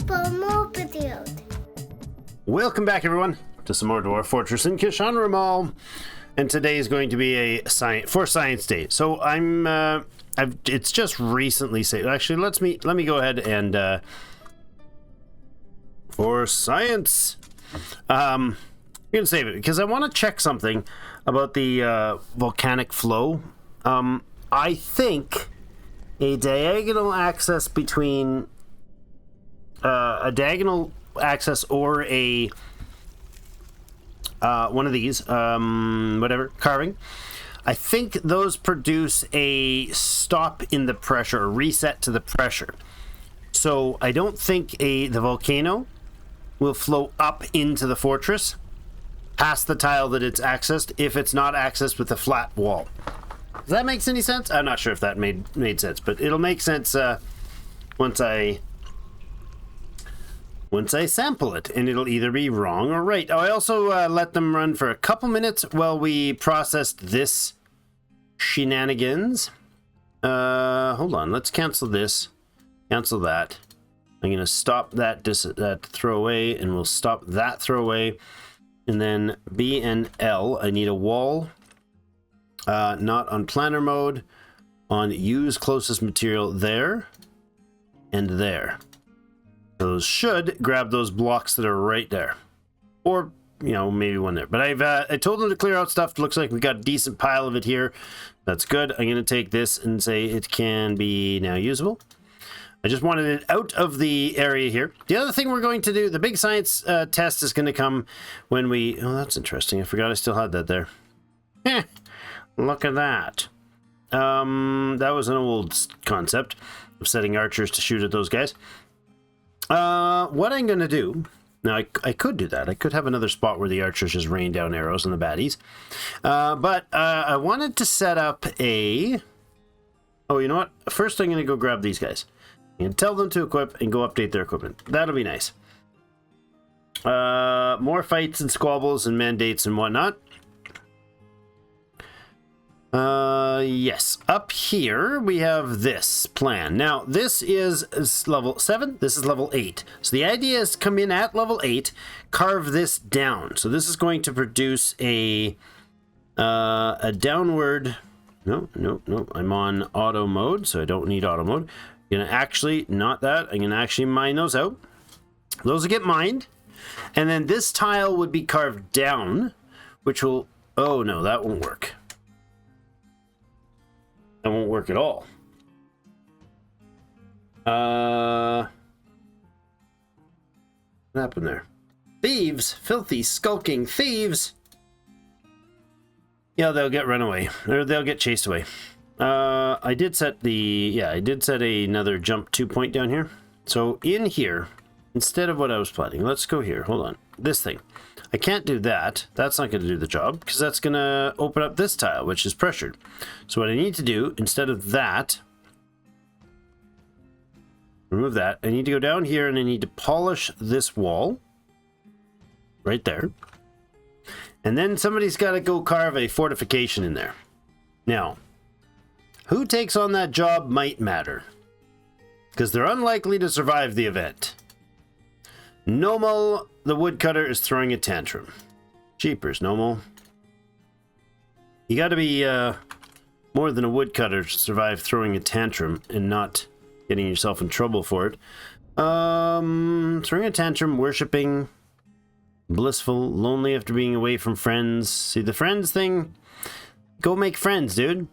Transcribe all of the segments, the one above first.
more videos. Welcome back, everyone, to some more Dwarf Fortress in Kishan Ramal, and today is going to be a Science Day. So it's just recently saved. Actually, let me go ahead and for science, I'm gonna save it because I want to check something about the volcanic flow. I think a diagonal access between a diagonal access or a one of these whatever carving, I think those produce a stop in the pressure, a reset to the pressure. So I don't think the volcano will flow up into the fortress past the tile that it's accessed if it's not accessed with a flat wall. Does that make any sense? I'm not sure if that made sense, but it'll make sense once I sample it, and it'll either be wrong or right. Oh, I also let them run for a couple minutes while we processed this shenanigans. Hold on, let's cancel this, cancel that. I'm gonna stop that throwaway, and we'll stop that throwaway, and then B and L. I need a wall. Not on planner mode, on use closest material there and there. Those should grab those blocks that are right there, or maybe one there. But I told them to clear out stuff. Looks like we got a decent pile of it here. That's good. I'm going to take this and say it can be now usable. I just wanted it out of the area here. The other thing we're going to do, the big science test is going to come when we... Oh, that's interesting. I forgot I still had that there. Look at that. That was an old concept of setting archers to shoot at those guys. What I'm going to do... Now, I could do that. I could have another spot where the archers just rain down arrows on the baddies. But I wanted to set up a... Oh, you know what? First, I'm going to go grab these guys and tell them to equip and go update their equipment. That'll be nice. More fights and squabbles and mandates and whatnot. Yes, up here we have this plan. Now, this is level 7, this is level 8. So the idea is to come in at level 8, carve this down. So this is going to produce a downward... No, I'm on auto mode, so I don't need auto mode. I'm gonna actually, not that, I'm gonna actually mine those out. Those will get mined. And then this tile would be carved down, which will... Oh no, that won't work. That won't work at all. What happened there? Thieves! Filthy, skulking thieves! Yeah, they'll get run away. Or they'll get chased away. I did set another jump 2 point down here. So in here, instead of what I was planning, let's go here. Hold on. This thing. I can't do that. That's not going to do the job because that's going to open up this tile, which is pressured. So what I need to do, instead of that, remove that. I need to go down here and I need to polish this wall right there. And then somebody's got to go carve a fortification in there. Now, who takes on that job might matter because they're unlikely to survive the event. Nomal, the woodcutter, is throwing a tantrum. Jeepers, Nomal. You gotta be more than a woodcutter to survive throwing a tantrum and not getting yourself in trouble for it. Throwing a tantrum, worshipping, blissful, lonely after being away from friends. See, the friends thing? Go make friends, dude.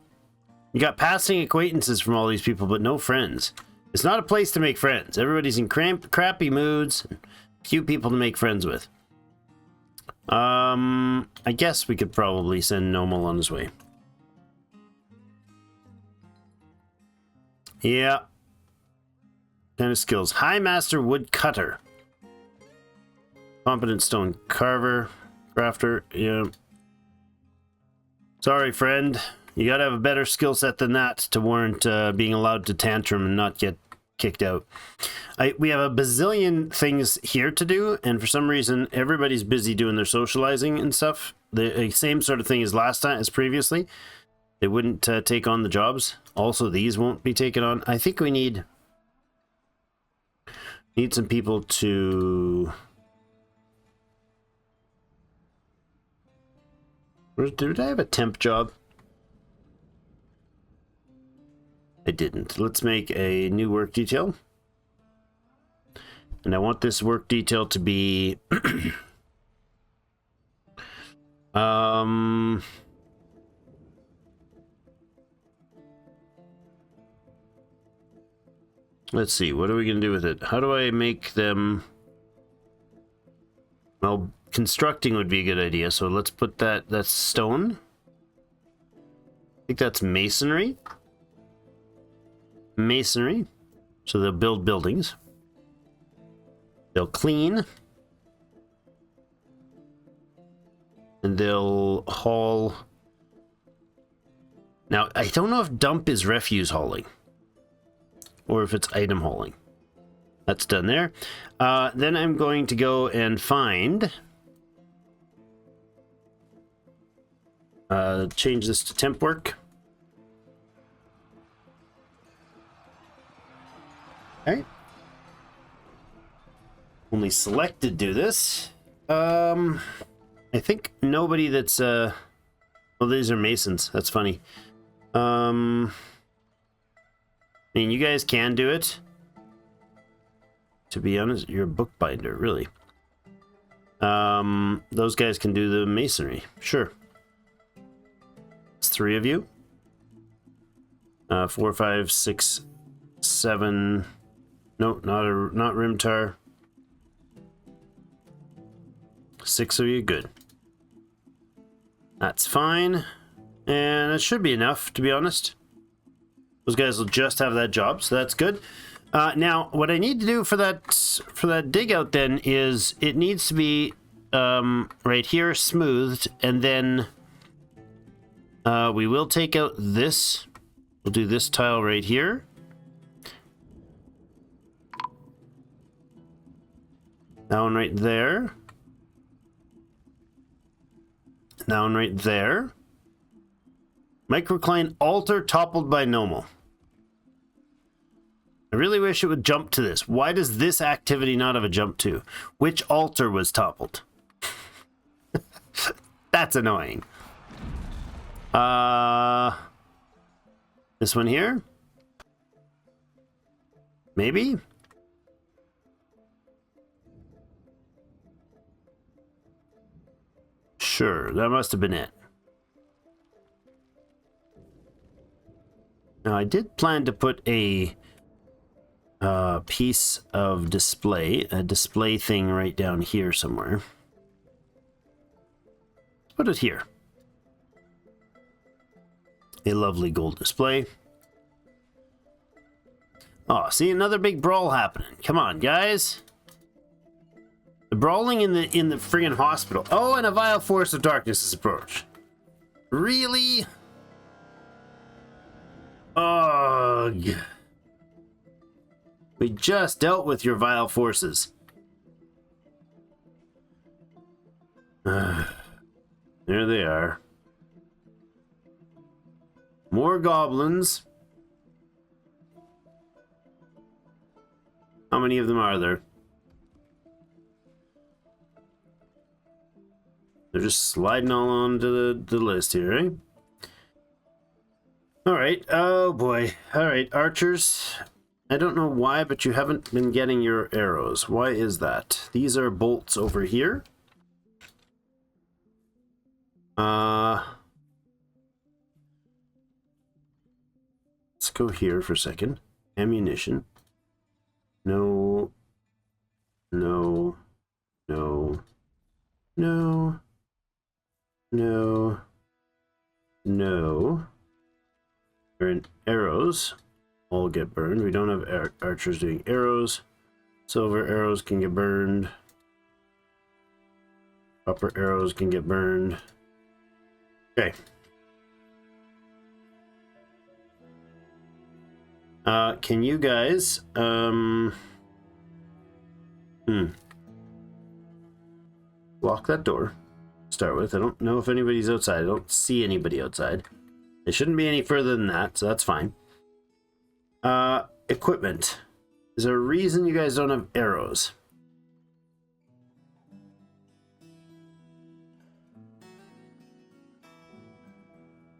You got passing acquaintances from all these people, but no friends. It's not a place to make friends. Everybody's in crappy moods. Few people to make friends with. I guess we could probably send Nomal on his way. Yeah. Kind of skills. High Master Woodcutter. Competent Stone Carver. Crafter. Yeah. Sorry, friend. You gotta have a better skill set than that to warrant being allowed to tantrum and not get kicked out. We have a bazillion things here to do, and for some reason everybody's busy doing their socializing and stuff. The same sort of thing as previously. They wouldn't take on the jobs. Also, these won't be taken on. I think we need Need some people to... Did I have a temp job? I didn't. Let's make a new work detail. And I want this work detail to be... Let's see, what are we going to do with it? How do I make them... Well, constructing would be a good idea, so let's put that... That's stone. I think that's masonry. Masonry. So they'll build buildings. They'll clean. And they'll haul... Now, I don't know if dump is refuse hauling. Or if it's item hauling. That's done there. Then I'm going to go and find... change this to temp work. Okay. Only selected do this. I think nobody that's... Well, these are masons. That's funny. I mean, you guys can do it. To be honest, you're a bookbinder, really. Those guys can do the masonry. Sure. It's 3 of you. 4, 5, 6, 7. No, not Rimtar. 6 of you, good. That's fine. And it should be enough, to be honest. Those guys will just have that job, so that's good. Now, what I need to do for that dig out then is it needs to be right here, smoothed, and then we will take out this. We'll do this tile right here. That one right there. That one right there. Microcline altar toppled by Nomal. I really wish it would jump to this. Why does this activity not have a jump to? Which altar was toppled? That's annoying. This one here? Maybe? Sure, that must have been it. Now, I did plan to put a piece of display, a display thing right down here somewhere. Let's put it here. A lovely gold display. Oh, see, another big brawl happening. Come on, guys. The brawling in the friggin' hospital. Oh, and a vile force of darkness is approached. Really? Ugh. We just dealt with your vile forces. There they are. More goblins. How many of them are there? They're just sliding all onto the list here, eh? Alright, oh boy. Alright, archers. I don't know why, but you haven't been getting your arrows. Why is that? These are bolts over here. Let's go here for a second. Ammunition. No. No. No. No. No. No. And arrows all get burned. We don't have archers doing arrows. Silver arrows can get burned. Copper arrows can get burned. Okay. Can you guys lock that door? Start with. I don't know if anybody's outside. I don't see anybody outside. It shouldn't be any further than that, so that's fine. Equipment. Is there a reason you guys don't have arrows?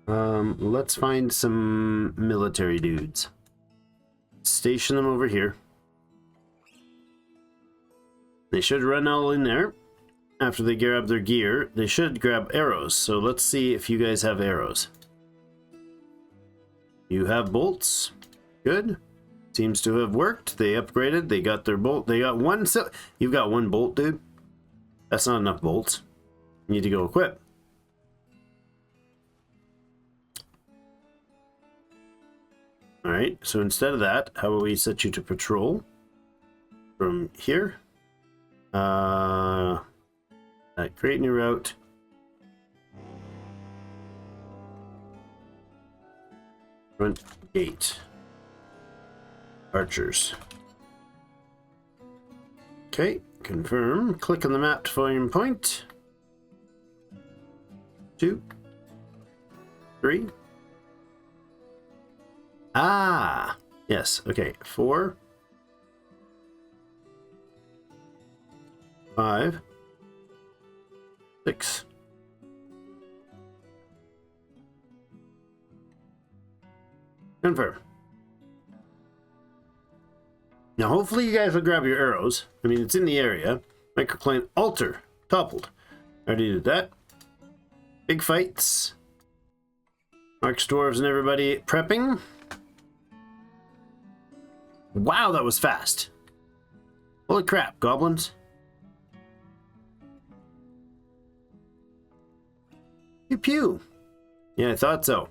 Let's find some military dudes. Station them over here. They should run all in there. After they grab their gear, they should grab arrows. So let's see if you guys have arrows. You have bolts. Good. Seems to have worked. They upgraded. They got their bolt. They got one. You've got one bolt, dude. That's not enough bolts. You need to go equip. Alright, so instead of that, how about we set you to patrol from here? Create new route. Front gate. Archers. Okay, confirm. Click on the map to find point. 2, 3. Ah, yes. Okay, 4, 5, 6. Confirm. Now, hopefully you guys will grab your arrows. I mean, it's in the area. Microcline altar toppled. Already did that. Big fights. Marks, dwarves, and everybody prepping. Wow, that was fast. Holy crap, goblins. Pew pew. Yeah, I thought so.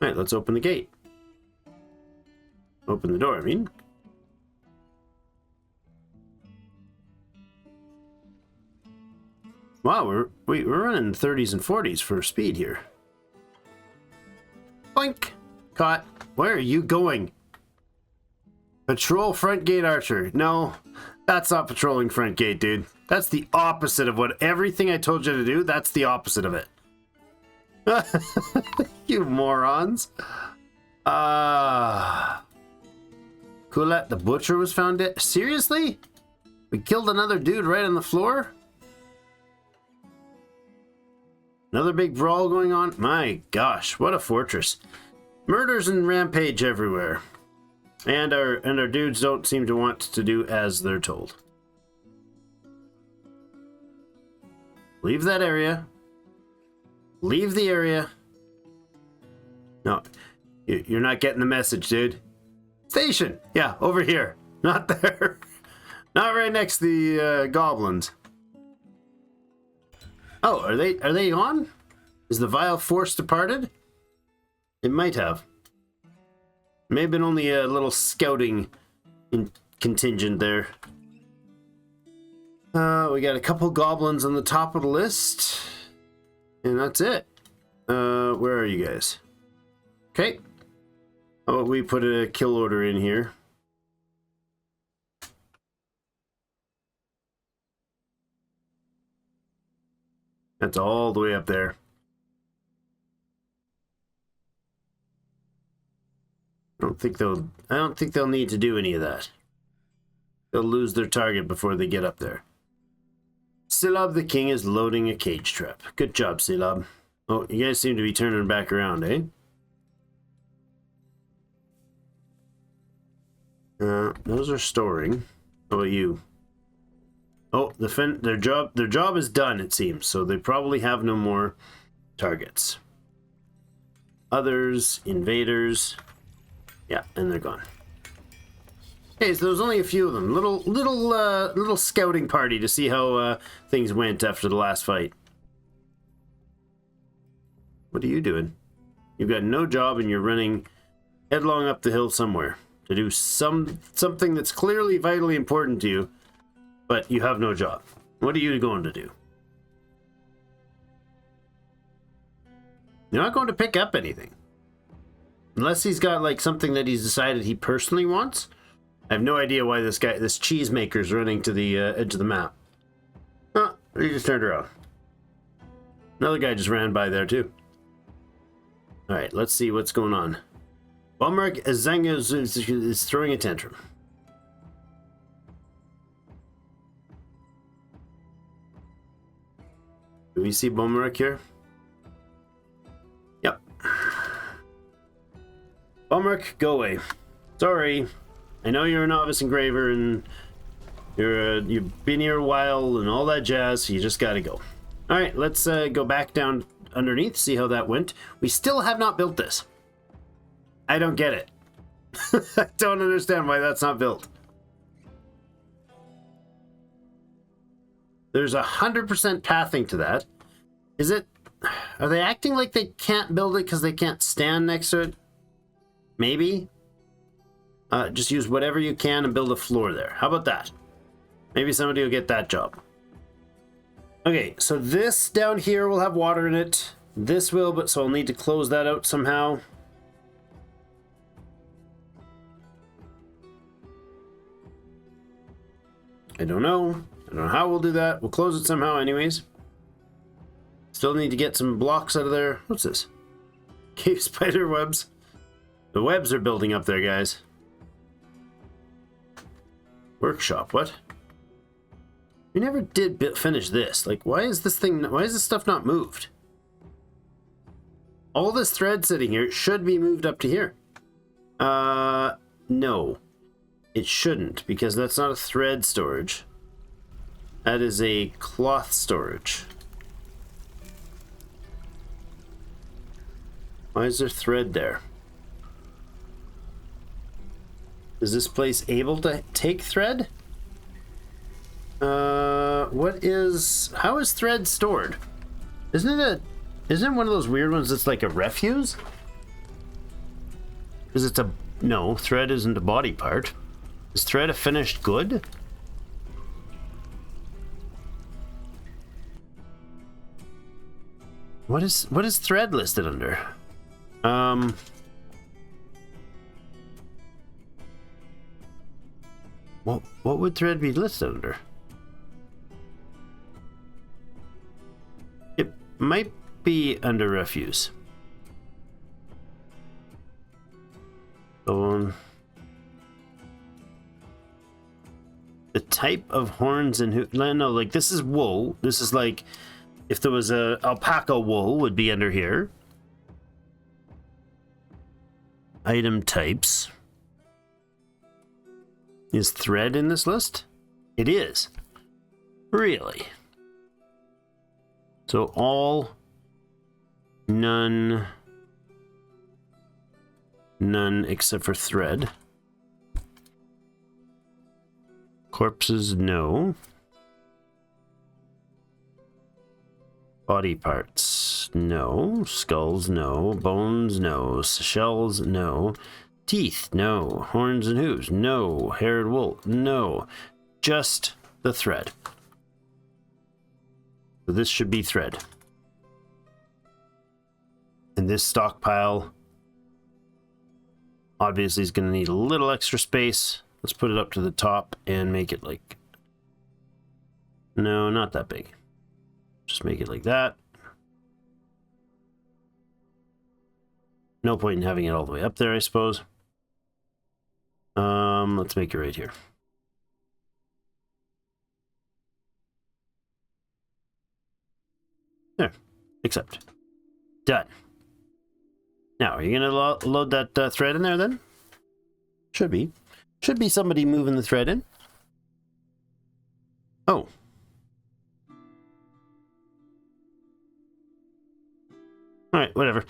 Alright, let's open the gate. Open the door, I mean. Wow, we're running 30s and 40s for speed here. Boink! Caught. Where are you going? Patrol front gate archer. No, that's not patrolling front gate, dude. That's the opposite of what everything I told you to do. That's the opposite of it. You morons. Kulat the butcher was found dead. Seriously? We killed another dude right on the floor? Another big brawl going on? My gosh, what a fortress. Murders and rampage everywhere. And our dudes don't seem to want to do as they're told. Leave that area. Leave the area. No, you're not getting the message, dude. Station! Yeah, over here. Not there. Not right next to the goblins. Oh, are they on? Is the vile force departed? It might have. May have been only a little scouting contingent there. We got a couple goblins on the top of the list. And that's it. Where are you guys? Okay. How about we put a kill order in here? That's all the way up there. I don't think they'll need to do any of that. They'll lose their target before they get up there. Silab the king is loading a cage trap. Good job, Silab. Oh, you guys seem to be turning back around, eh? Those are storing. How about you? Oh, their job is done, it seems. So they probably have no more targets. Others, invaders. Yeah, and they're gone. Okay, so there's only a few of them. Little scouting party to see how things went after the last fight. What are you doing? You've got no job and you're running headlong up the hill somewhere to do something that's clearly vitally important to you, but you have no job. What are you going to do? You're not going to pick up anything. Unless he's got like something that he's decided he personally wants. I have no idea why this cheesemaker's running to the edge of the map. Oh, he just turned around. Another guy just ran by there too. Alright, let's see what's going on. Balmark Azanga is throwing a tantrum. Do we see Bomeric here? Yep. Bomeric, go away. Sorry. I know you're a novice engraver and you've been here a while and all that jazz, so you just gotta go. Alright, let's go back down underneath, see how that went. We still have not built this. I don't get it. I don't understand why that's not built. There's 100% pathing to that. Is it... Are they acting like they can't build it because they can't stand next to it? Maybe? Just use whatever you can and build a floor there. How about that? Maybe somebody will get that job. Okay, so this down here will have water in it. This will, but so I'll need to close that out somehow. I don't know. I don't know how we'll do that. We'll close it somehow anyways. Still need to get some blocks out of there. What's this? Cave spider webs. The webs are building up there, guys. Workshop, what? We never did finish this. Like, why is this stuff not moved? All this thread sitting here should be moved up to here. No. It shouldn't, because that's not a thread storage. That is a cloth storage. Why is there thread there? Is this place able to take thread? How is thread stored? Isn't it one of those weird ones that's like a refuse? Because it's no, thread isn't a body part. Is thread a finished good? What is thread listed under? What would thread be listed under? It might be under refuse. The type of horns and no, like this is wool. This is like if there was a alpaca wool would be under here. Item types. Is thread in this list? It is. Really? So all, none except for thread. Corpses, no. Body parts, no. Skulls, no. Bones, no. Shells, no. Teeth, no. Horns and hooves, no. Hair and wool, no. Just the thread. So this should be thread. And this stockpile obviously is going to need a little extra space. Let's put it up to the top and make it like... No, not that big. Just make it like that. No point in having it all the way up there, I suppose. Let's make it right here. There. Accept. Done. Now, are you going to load that thread in there then? Should be. Should be somebody moving the thread in. Oh. Alright, whatever.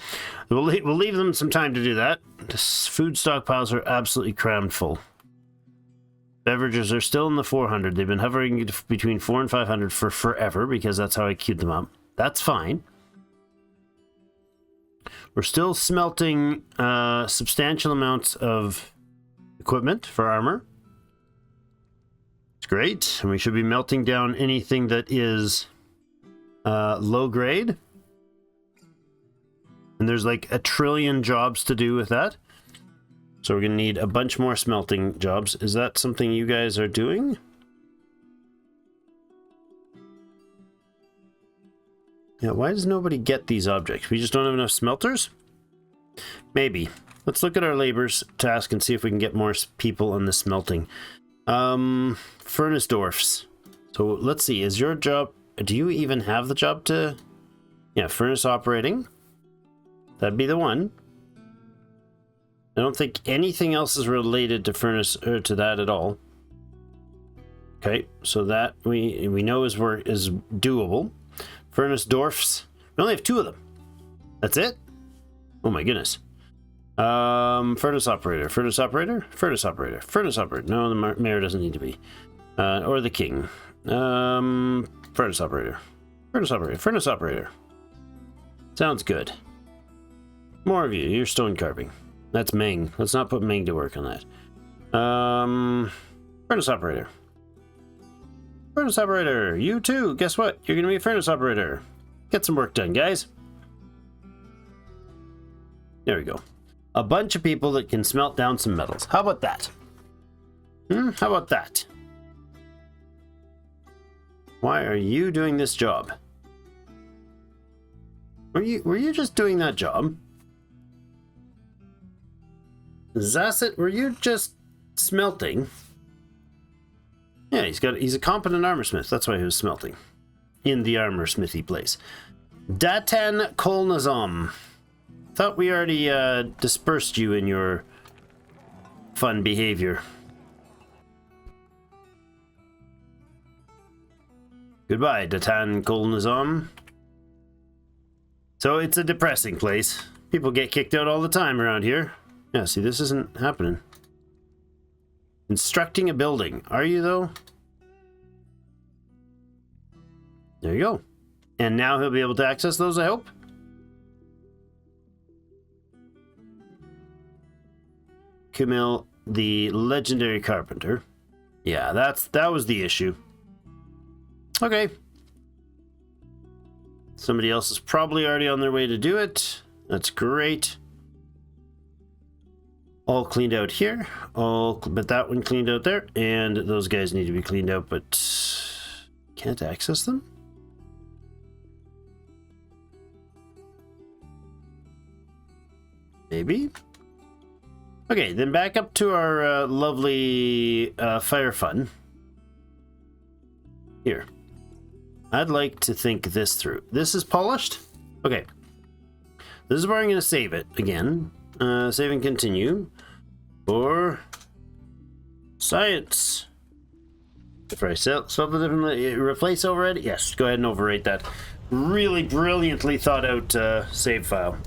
We'll leave them some time to do that. The food stockpiles are absolutely crammed full. Beverages are still in the 400. They've been hovering between 400 and 500 for forever because that's how I queued them up. That's fine. We're still smelting substantial amounts of equipment for armor. It's great. And we should be melting down anything that is low grade. And there's like 1 trillion jobs to do with that. So we're going to need a bunch more smelting jobs. Is that something you guys are doing? Yeah, why does nobody get these objects? We just don't have enough smelters? Maybe. Let's look at our labor's task and see if we can get more people on the smelting. Furnace dwarfs. So let's see, is your job do you even have the job to... Yeah, furnace operating. That'd be the one. I don't think anything else is related to furnace or to that at all. Okay, so that we know is doable. Furnace dwarfs. We only have 2 of them. That's it? Oh my goodness. Furnace operator, furnace operator, furnace operator, furnace operator. No, the mayor doesn't need to be. Or the king. Furnace operator. Furnace operator, furnace operator. Sounds good. More of you. You're stone carving. That's Meng. Let's not put Meng to work on that. Furnace operator. Furnace operator. You too. Guess what? You're going to be a furnace operator. Get some work done, guys. There we go. A bunch of people that can smelt down some metals. How about that? How about that? Why are you doing this job? Were you just doing that job? Zasset, were you just smelting? Yeah, he's a competent armorsmith. That's why he was smelting. In the armorsmithy place. Datan Kolnazam. Thought we already dispersed you in your fun behavior. Goodbye, Datan Kolnazam. So it's a depressing place. People get kicked out all the time around here. Yeah, see, this isn't happening. Constructing a building. Are you, though? There you go. And now he'll be able to access those, I hope. Camille, the legendary carpenter. Yeah, that was the issue. Okay. Somebody else is probably already on their way to do it. That's great. All cleaned out here. But that one cleaned out there. And those guys need to be cleaned out, but can't access them? Maybe? Okay, then back up to our lovely fire fun. Here. I'd like to think this through. This is polished? Okay. This is where I'm going to save it again. Save and continue. For science. If I solve the differently, replace override? Yes, go ahead and overwrite that. Really brilliantly thought out save file.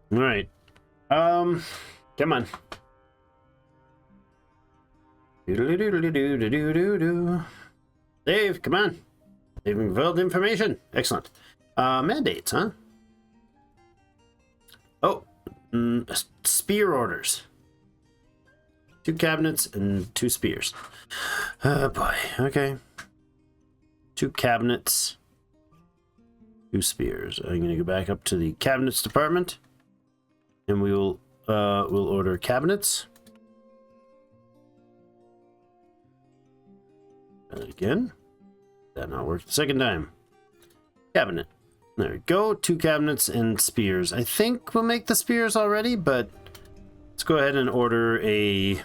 All right. Come on. Dave, come on. Saving valid information. Excellent. Mandates, huh? Oh, spear orders. 2 cabinets and 2 spears. Boy. Okay. 2 cabinets. 2 spears. I'm going to go back up to the cabinets department. And we will we'll order cabinets. And again. That not work the second time. Cabinet. There we go. 2 cabinets and spears. I think we'll make the spears already, but let's go ahead and order a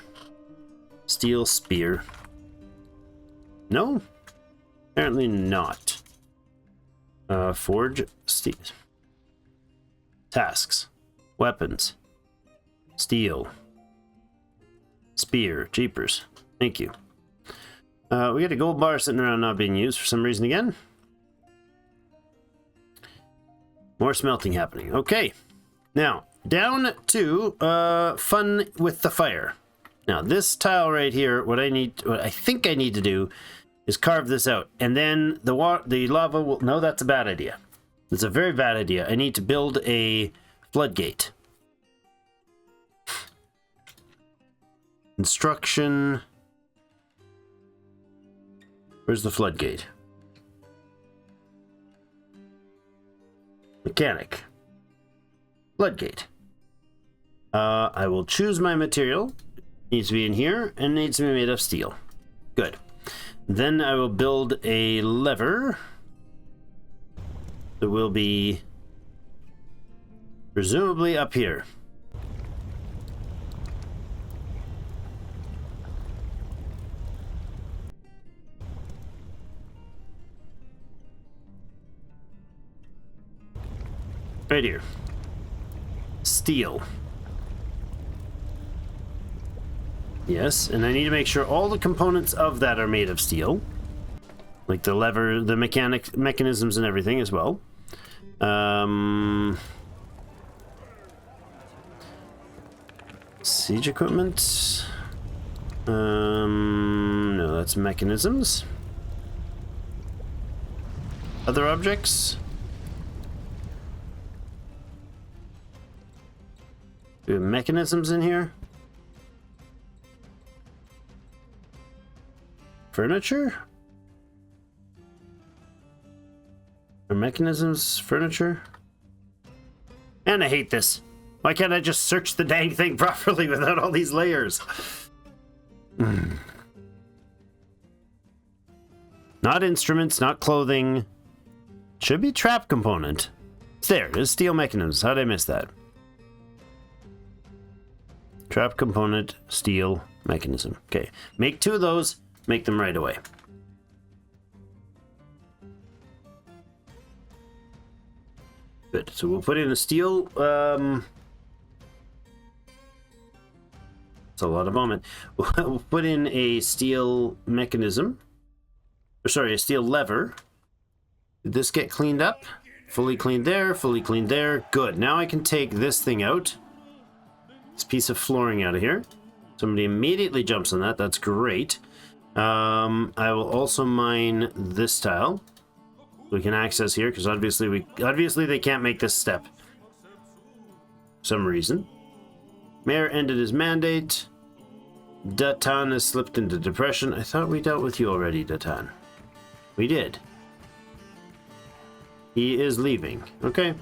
steel spear. No? Apparently not. Forge steel. Tasks. Weapons. Steel. Spear. Jeepers. Thank you. We got a gold bar sitting around not being used for some reason again. More smelting happening. Okay. Now, down to fun with the fire. Now, this tile right here, what I think I need to do is carve this out. And then the lava will... No, that's a bad idea. It's a very bad idea. I need to build a floodgate. Construction. Where's the floodgate? Mechanic. Floodgate. I will choose my material. Needs to be in here and needs to be made of steel. Good. Then I will build a lever. It will be presumably up here. Right here. Steel. Yes, and I need to make sure all the components of that are made of steel. Like the lever, the mechanisms and everything as well. Siege equipment. No, that's mechanisms. Other objects. Do we have mechanisms in here? Furniture? Or mechanisms, furniture? And I hate this. Why can't I just search the dang thing properly without all these layers? Not instruments, not clothing. Should be trap component. It's there. It is steel mechanisms. How did I miss that? Trap component, steel mechanism. Okay. Make 2 of those. Make them right away. Good. So we'll put in a steel. It's a lot of vomit. We'll put in a steel mechanism. Or sorry, a steel lever. Did this get cleaned up? Fully cleaned there, fully cleaned there. Good. Now I can take this thing out. This piece of flooring out of here. Somebody immediately jumps on that. That's great. I will also mine this tile. We can access here because obviously they can't make this step. For some reason. Mayor ended his mandate. Datan has slipped into depression. I thought we dealt with you already, Datan. We did. He is leaving. Okay.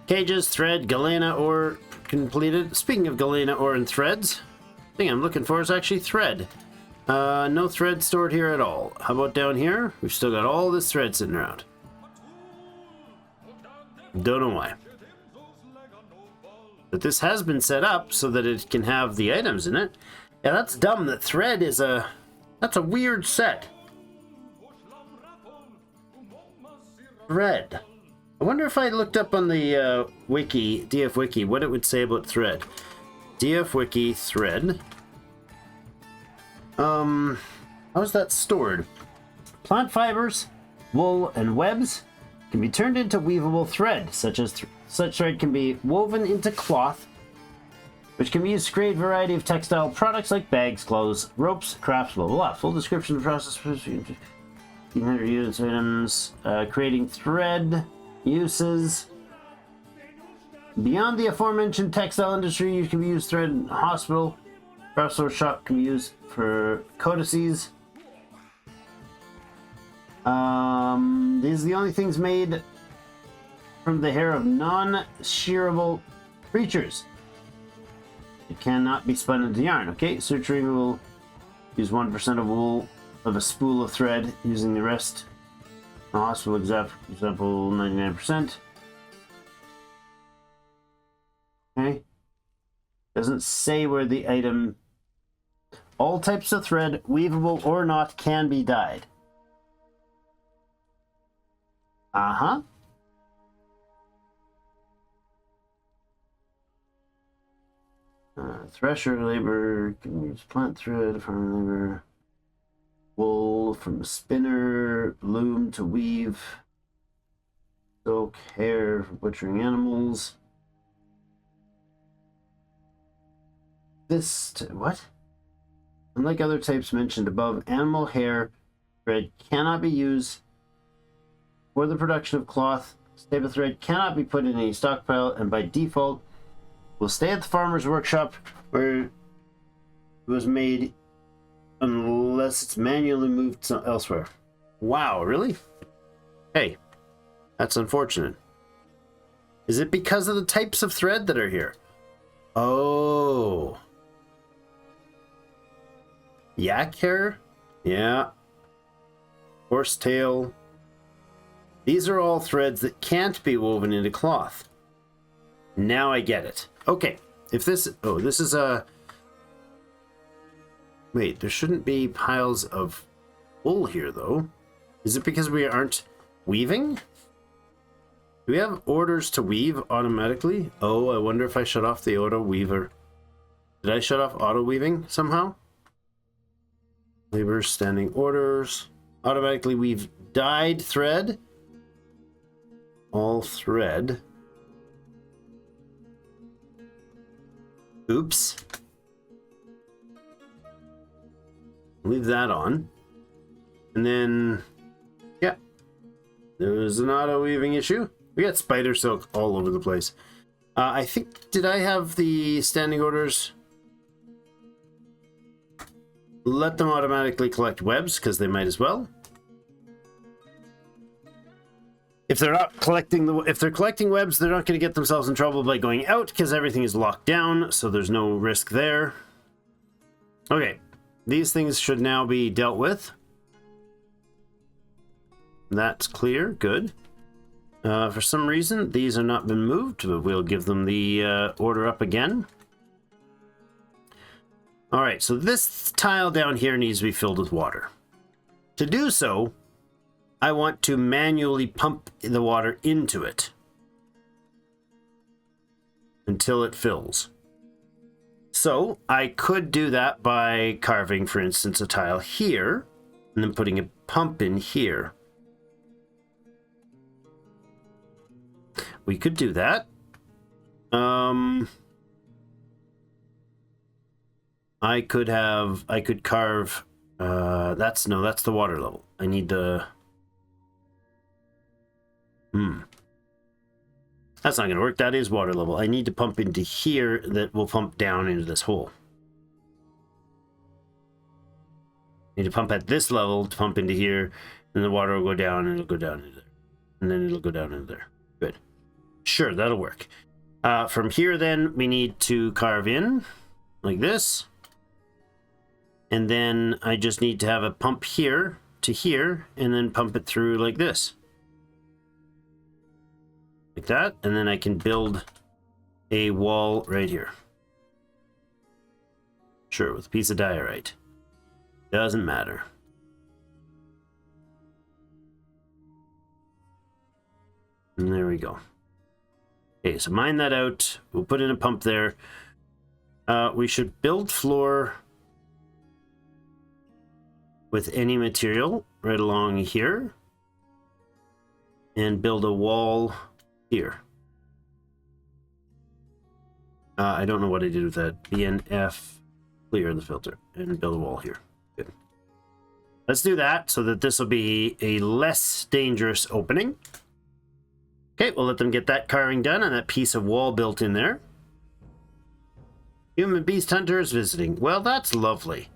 Cages, thread, galena ore completed. Speaking of galena ore and threads, the thing I'm looking for is actually thread. No thread stored here at all. How about down here? We've still got all this thread sitting around. Don't know why. But this has been set up so that it can have the items in it. Yeah, that's dumb that thread is that's a weird set. Thread. I wonder if I looked up on the wiki, DF Wiki, what it would say about thread. DF Wiki thread. How's that stored? Plant fibers, wool, and webs can be turned into weavable thread, such thread can be woven into cloth, which can be used to create a variety of textile products like bags, clothes, ropes, crafts, blah, blah, blah. Full description of the process. 100 units items, creating thread. Uses. Beyond the aforementioned textile industry, you can use thread in a hospital. Craft store shop can be used for codices. These are the only things made from the hair of non-shearable creatures. It cannot be spun into yarn. Okay, suturing will use 1% of wool of a spool of thread, using the rest. Hospital example 99%. Okay. Doesn't say where the item. All types of thread, weavable or not, can be dyed. Uh-huh. Thresher labor can use plant thread, farm labor. Wool from spinner, loom to weave, silk, hair for butchering animals. What? Unlike other types mentioned above, animal hair thread cannot be used for the production of cloth. This type of thread cannot be put in any stockpile, and by default will stay at the farmer's workshop where it was made, unless it's manually moved elsewhere. Wow, really? Hey, that's unfortunate. Is it because of the types of thread that are here? Oh. Yak hair? Yeah. Horsetail. These are all threads that can't be woven into cloth. Now I get it. Okay, if this... Oh, this is a... Wait, there shouldn't be piles of wool here, though. Is it because we aren't weaving? Do we have orders to weave automatically? Oh, I wonder if I shut off the auto weaver. Did I shut off auto weaving somehow? Labor standing orders. Automatically weave dyed thread. All thread. Oops. Leave that on. And then, yeah, there's an auto weaving issue. We got spider silk all over the place. I think, did I have the standing orders? Let them automatically collect webs, because they might as well. If they're not collecting if they're collecting webs, they're not going to get themselves in trouble by going out, because everything is locked down, so there's no risk there. Okay, these things should now be dealt with. That's clear, good. For some reason, these have not been moved, but we'll give them the order up again. All right, so this tile down here needs to be filled with water. To do so, I want to manually pump the water into it until it fills. So I could do that by carving, for instance, a tile here and then putting a pump in here. We could do that. I could carve, that's the water level. I need the, that's not going to work. That is water level. I need to pump into here that will pump down into this hole. I need to pump at this level to pump into here, and the water will go down, and it'll go down into there. And then it'll go down into there. Good. Sure, that'll work. From here, then, we need to carve in, like this. And then I just need to have a pump here to here, and then pump it through like this. Like that, and then I can build a wall right here. Sure, with a piece of diorite. Doesn't matter. And there we go. Okay, so mine that out. We'll put in a pump there. We should build floor with any material right along here. And build a wall here. I don't know what I did with that. BNF, clear the filter, and build a wall here. Good. Let's do that so that this will be a less dangerous opening. Okay, we'll let them get that carving done and that piece of wall built in there. Human beast hunter is visiting. Well, that's lovely.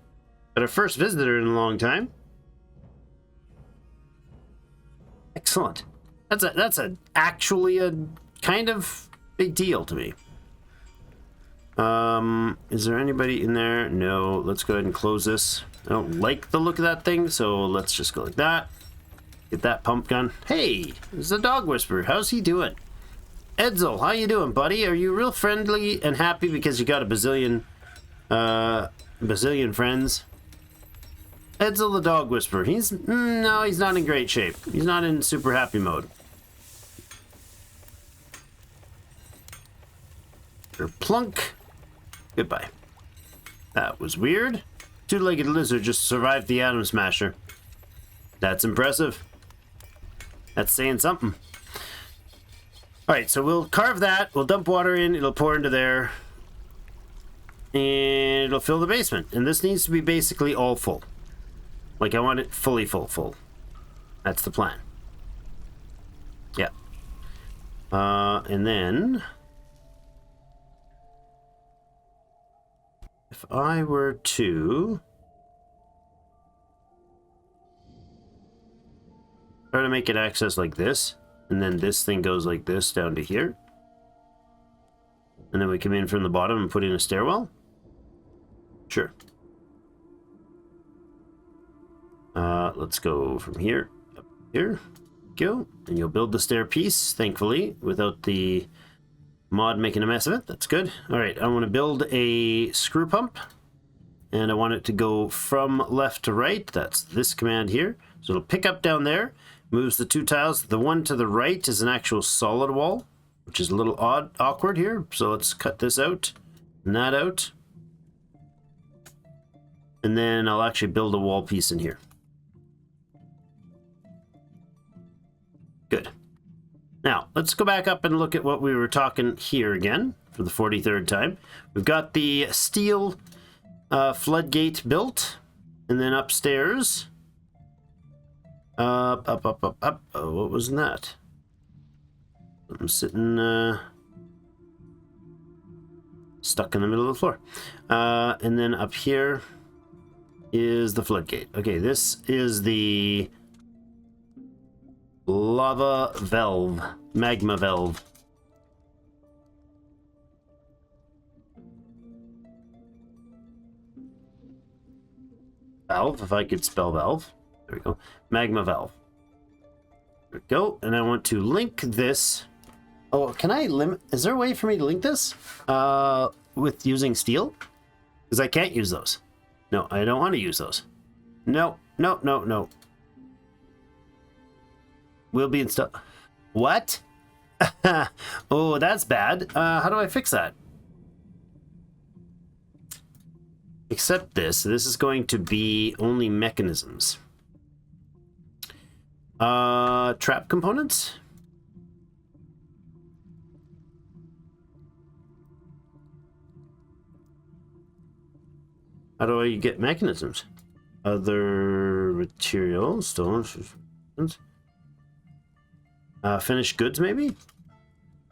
Got our first visitor in a long time. Excellent. That's actually a kind of big deal to me. Is there anybody in there? No. Let's go ahead and close this. I don't like the look of that thing, so let's just go like that. Get that pump gun. Hey, it's the dog whisperer. How's he doing? Edsel, how you doing, buddy? Are you real friendly and happy because you got a bazillion friends? Edsel the dog whisperer. No, he's not in great shape. He's not in super happy mode. Plunk. Goodbye. That was weird. Two-legged lizard just survived the atom smasher. That's impressive. That's saying something. Alright, so we'll carve that. We'll dump water in. It'll pour into there. And it'll fill the basement. And this needs to be basically all full. Like, I want it fully full. That's the plan. Yeah. And then... if I were to... try to make it access like this, and then this thing goes like this down to here. And then we come in from the bottom and put in a stairwell. Sure. Let's go from here up here. Go, and you'll build the stair piece, thankfully, without the mod making a mess of it. That's good. All right, I want to build a screw pump, and I want it to go from left to right. That's this command here. So it'll pick up down there, moves the 2 tiles. The one to the right is an actual solid wall, which is a little awkward here. So let's cut this out and that out. And then I'll actually build a wall piece in here. Good. Now, let's go back up and look at what we were talking here again for the 43rd time. We've got the steel floodgate built, and then upstairs. Up. Oh, what was that? I'm sitting stuck in the middle of the floor. And then up here is the floodgate. Okay, this is the lava valve, magma valve. Valve, if I could spell valve. There we go. Magma valve. There we go. And I want to link this. Oh, can I limit? Is there a way for me to link this with using steel? Because I can't use those. No, I don't want to use those. No. Will be installed. What? Oh, that's bad. How do I fix that? Except this. This is going to be only mechanisms. Trap components? How do I get mechanisms? Other materials, stones, finished goods, maybe?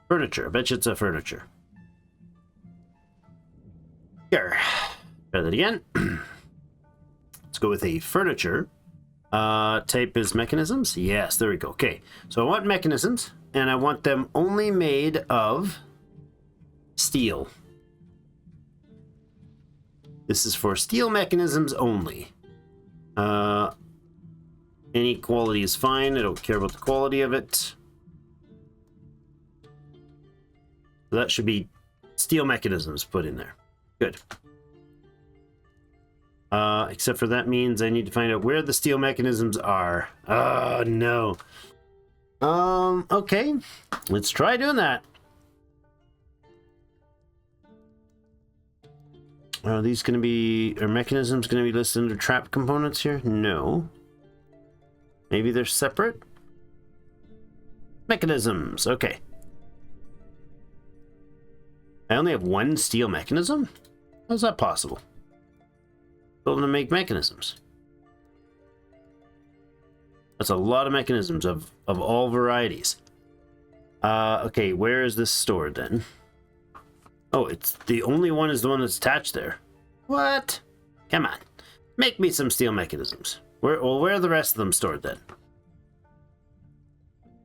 Furniture. I bet you it's a furniture. Here. Try that again. Let's go with a furniture. Type is mechanisms. Yes, there we go. Okay. So I want mechanisms, and I want them only made of steel. This is for steel mechanisms only. Any quality is fine. I don't care about the quality of it. So that should be steel mechanisms put in there. Good. Except for that means I need to find out where the steel mechanisms are. Oh, no. Okay. Let's try doing that. Are these going to be... Are mechanisms going to be listed under trap components here? No. Maybe they're separate? Mechanisms. Okay. I only have one steel mechanism? How's that possible? Build them to make mechanisms. That's a lot of mechanisms of all varieties. Okay, where is this stored then? Oh, it's the only one is the one that's attached there. What? Come on. Make me some steel mechanisms. Where are the rest of them stored then?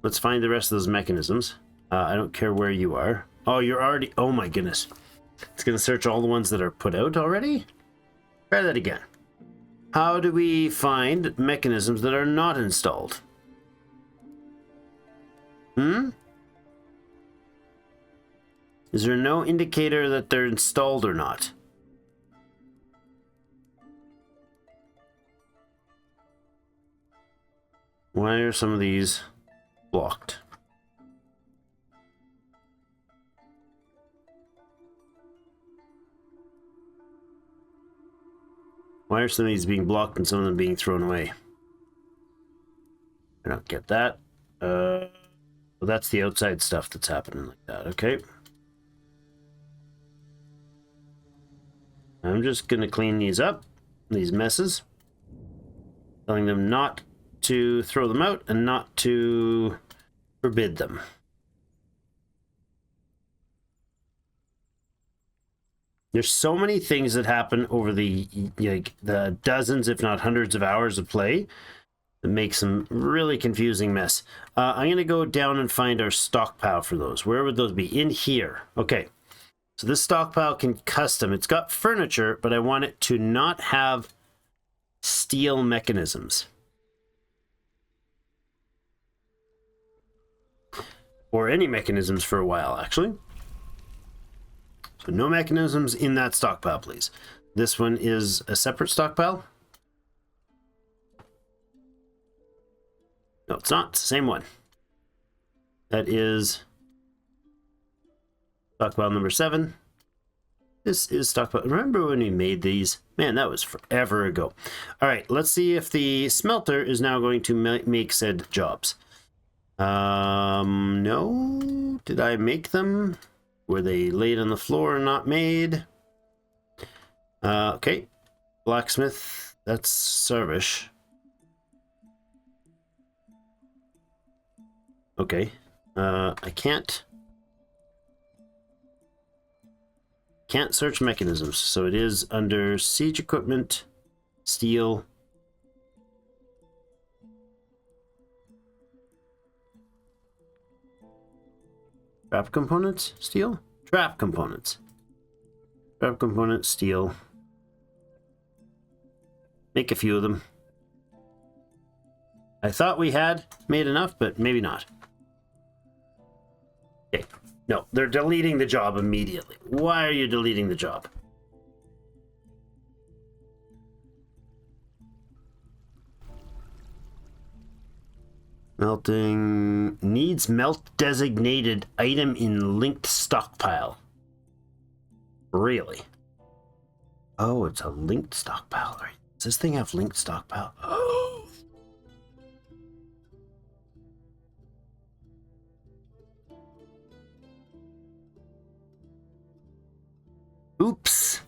Let's find the rest of those mechanisms. I don't care where you are. Oh, you're already... Oh my goodness. It's going to search all the ones that are put out already? Try that again. How do we find mechanisms that are not installed? Is there no indicator that they're installed or not? Why are some of these blocked? Why are some of these being blocked and some of them being thrown away? I don't get that. Well, that's the outside stuff that's happening like that, okay. I'm just going to clean these up, these messes. Telling them not to throw them out and not to forbid them. There's so many things that happen over the dozens, if not hundreds of hours of play that make some really confusing mess. I'm going to go down and find our stockpile for those. Where would those be? In here. Okay. So this stockpile can custom. It's got furniture, but I want it to not have steel mechanisms. Or any mechanisms for a while, actually. So no mechanisms in that stockpile, please. This one is a separate stockpile. No, it's not. It's the same one. That is stockpile number 7. This is stockpile. Remember when we made these? Man, that was forever ago. All right, let's see if the smelter is now going to make said jobs. No. Did I make them? Were they laid on the floor and not made? Okay. Blacksmith. That's service. Okay. I can't search mechanisms, so it is under siege equipment, steel. Trap components, steel? Trap components. Trap components, steel. Make a few of them. I thought we had made enough, but maybe not. Okay. No, they're deleting the job immediately. Why are you deleting the job? Melting needs melt designated item in linked stockpile. Really? Oh, it's a linked stockpile, right? Does this thing have linked stockpile? Oh. Oops.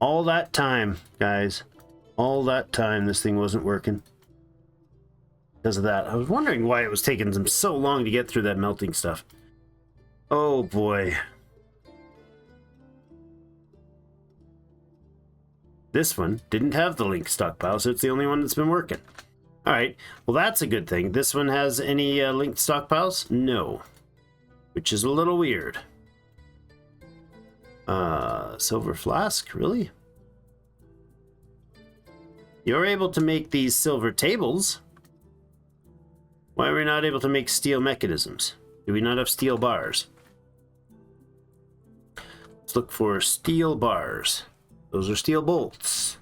All that time, guys. All that time this thing wasn't working. Because of that. I was wondering why it was taking them so long to get through that melting stuff. Oh boy. This one didn't have the link stockpile, so it's the only one that's been working. Alright, well that's a good thing. This one has any linked stockpiles? No. Which is a little weird. Silver flask, really? You're able to make these silver tables. Why are we not able to make steel mechanisms? Do we not have steel bars? Let's look for steel bars. Those are steel bolts.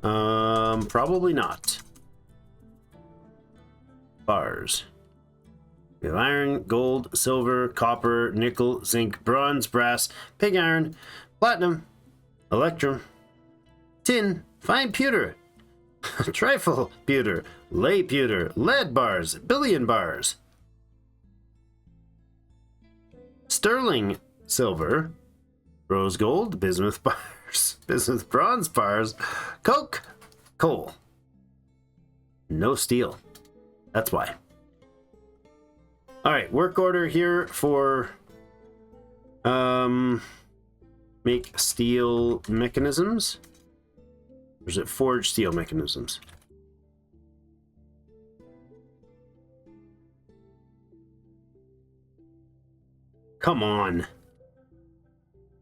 Probably not. Bars. We have iron, gold, silver, copper, nickel, zinc, bronze, brass, pig iron, platinum, electrum, tin, fine pewter, trifle pewter, lay pewter, lead bars, billion bars, sterling silver, rose gold, bismuth bars, bismuth bronze bars, coke, coal. No steel. That's why. All right, work order here for make steel mechanisms. Or is it forge steel mechanisms? Come on.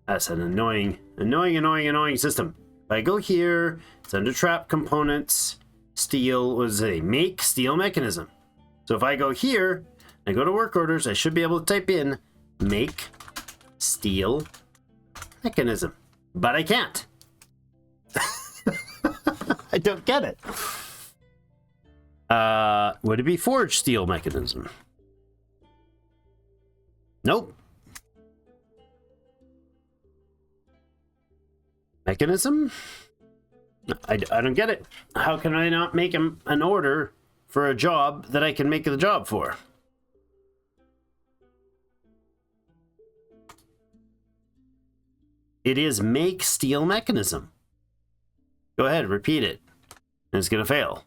That's an annoying system. If I go here, it's under trap components, steel, what does it say? Make steel mechanism. So if I go here, I go to work orders, I should be able to type in make steel mechanism. But I can't. I don't get it. Would it be forge steel mechanism? Nope. Mechanism? I don't get it. How can I not make an order for a job that I can make the job for? It is make steel mechanism. Go ahead, repeat it. And it's going to fail.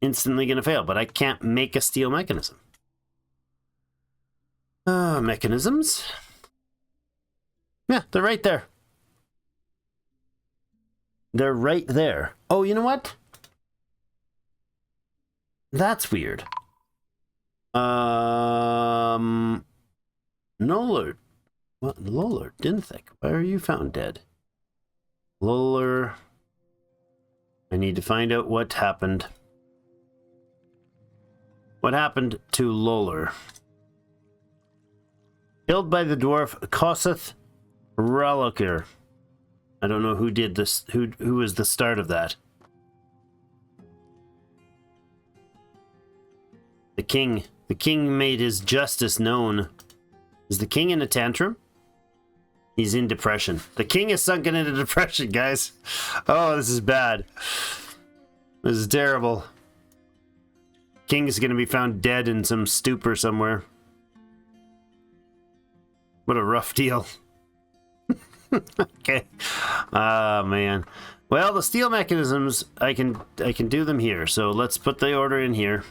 Instantly going to fail, but I can't make a steel mechanism. Mechanisms. Yeah, they're right there. They're right there. Oh, you know what? That's weird. No alert. What? Lolar, Dinthic. Why are you found dead? Lolar. I need to find out what happened. What happened to Lolar? Killed by the dwarf Koseth Raloker. I don't know who did this. Who was the start of that? The king. The king made his justice known. Is the king in a tantrum? He's in depression. The king is sunken into depression, guys. Oh, this is bad. This is terrible. King is going to be found dead in some stupor somewhere. What a rough deal. Okay. Ah, man. Well, the steel mechanisms, I can do them here. So let's put the order in here.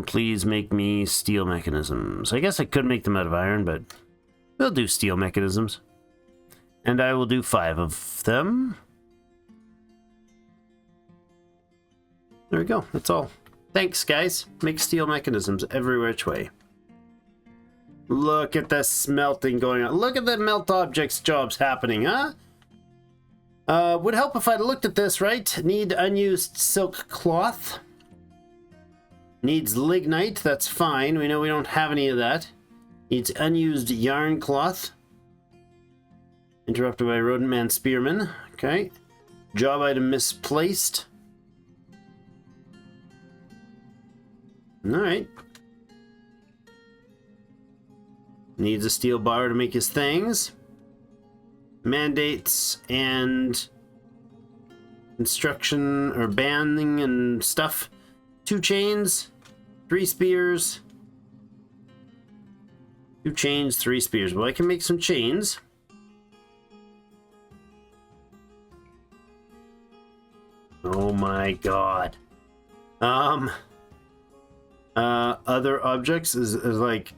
Please make me steel mechanisms. I guess I could make them out of iron, but we'll do steel mechanisms. And I will do 5 of them. There we go. That's all. Thanks, guys. Make steel mechanisms every which way. Look at the smelting going on. Look at the melt objects jobs happening, huh? Would help if I looked at this, right? Need unused silk cloth. Needs lignite. That's fine. We know we don't have any of that. Needs unused yarn cloth. Interrupted by rodent man spearman. Okay. Job item misplaced. Alright. Needs a steel bar to make his things. Mandates and instruction or banning and stuff. 2 chains, 3 spears. 2 chains, 3 spears. Well, I can make some chains. Oh my god. Other objects is like,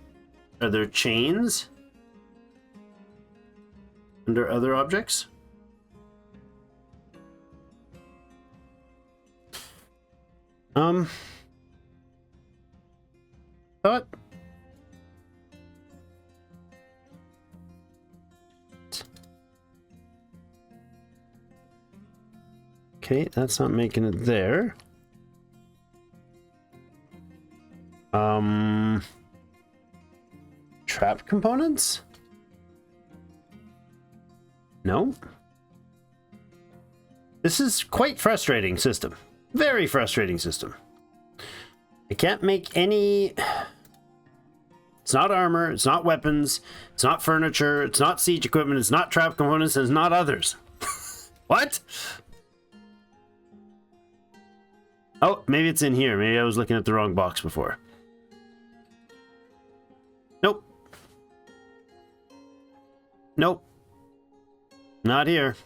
are there chains under other objects? Thought. Okay, that's not making it there. Trap components? No. This is quite frustrating system. Very frustrating system. I can't make any... It's not armor, it's not weapons, it's not furniture, it's not siege equipment, it's not trap components, and it's not others. What? Oh, maybe it's in here. Maybe I was looking at the wrong box before. Nope. Nope. Not here.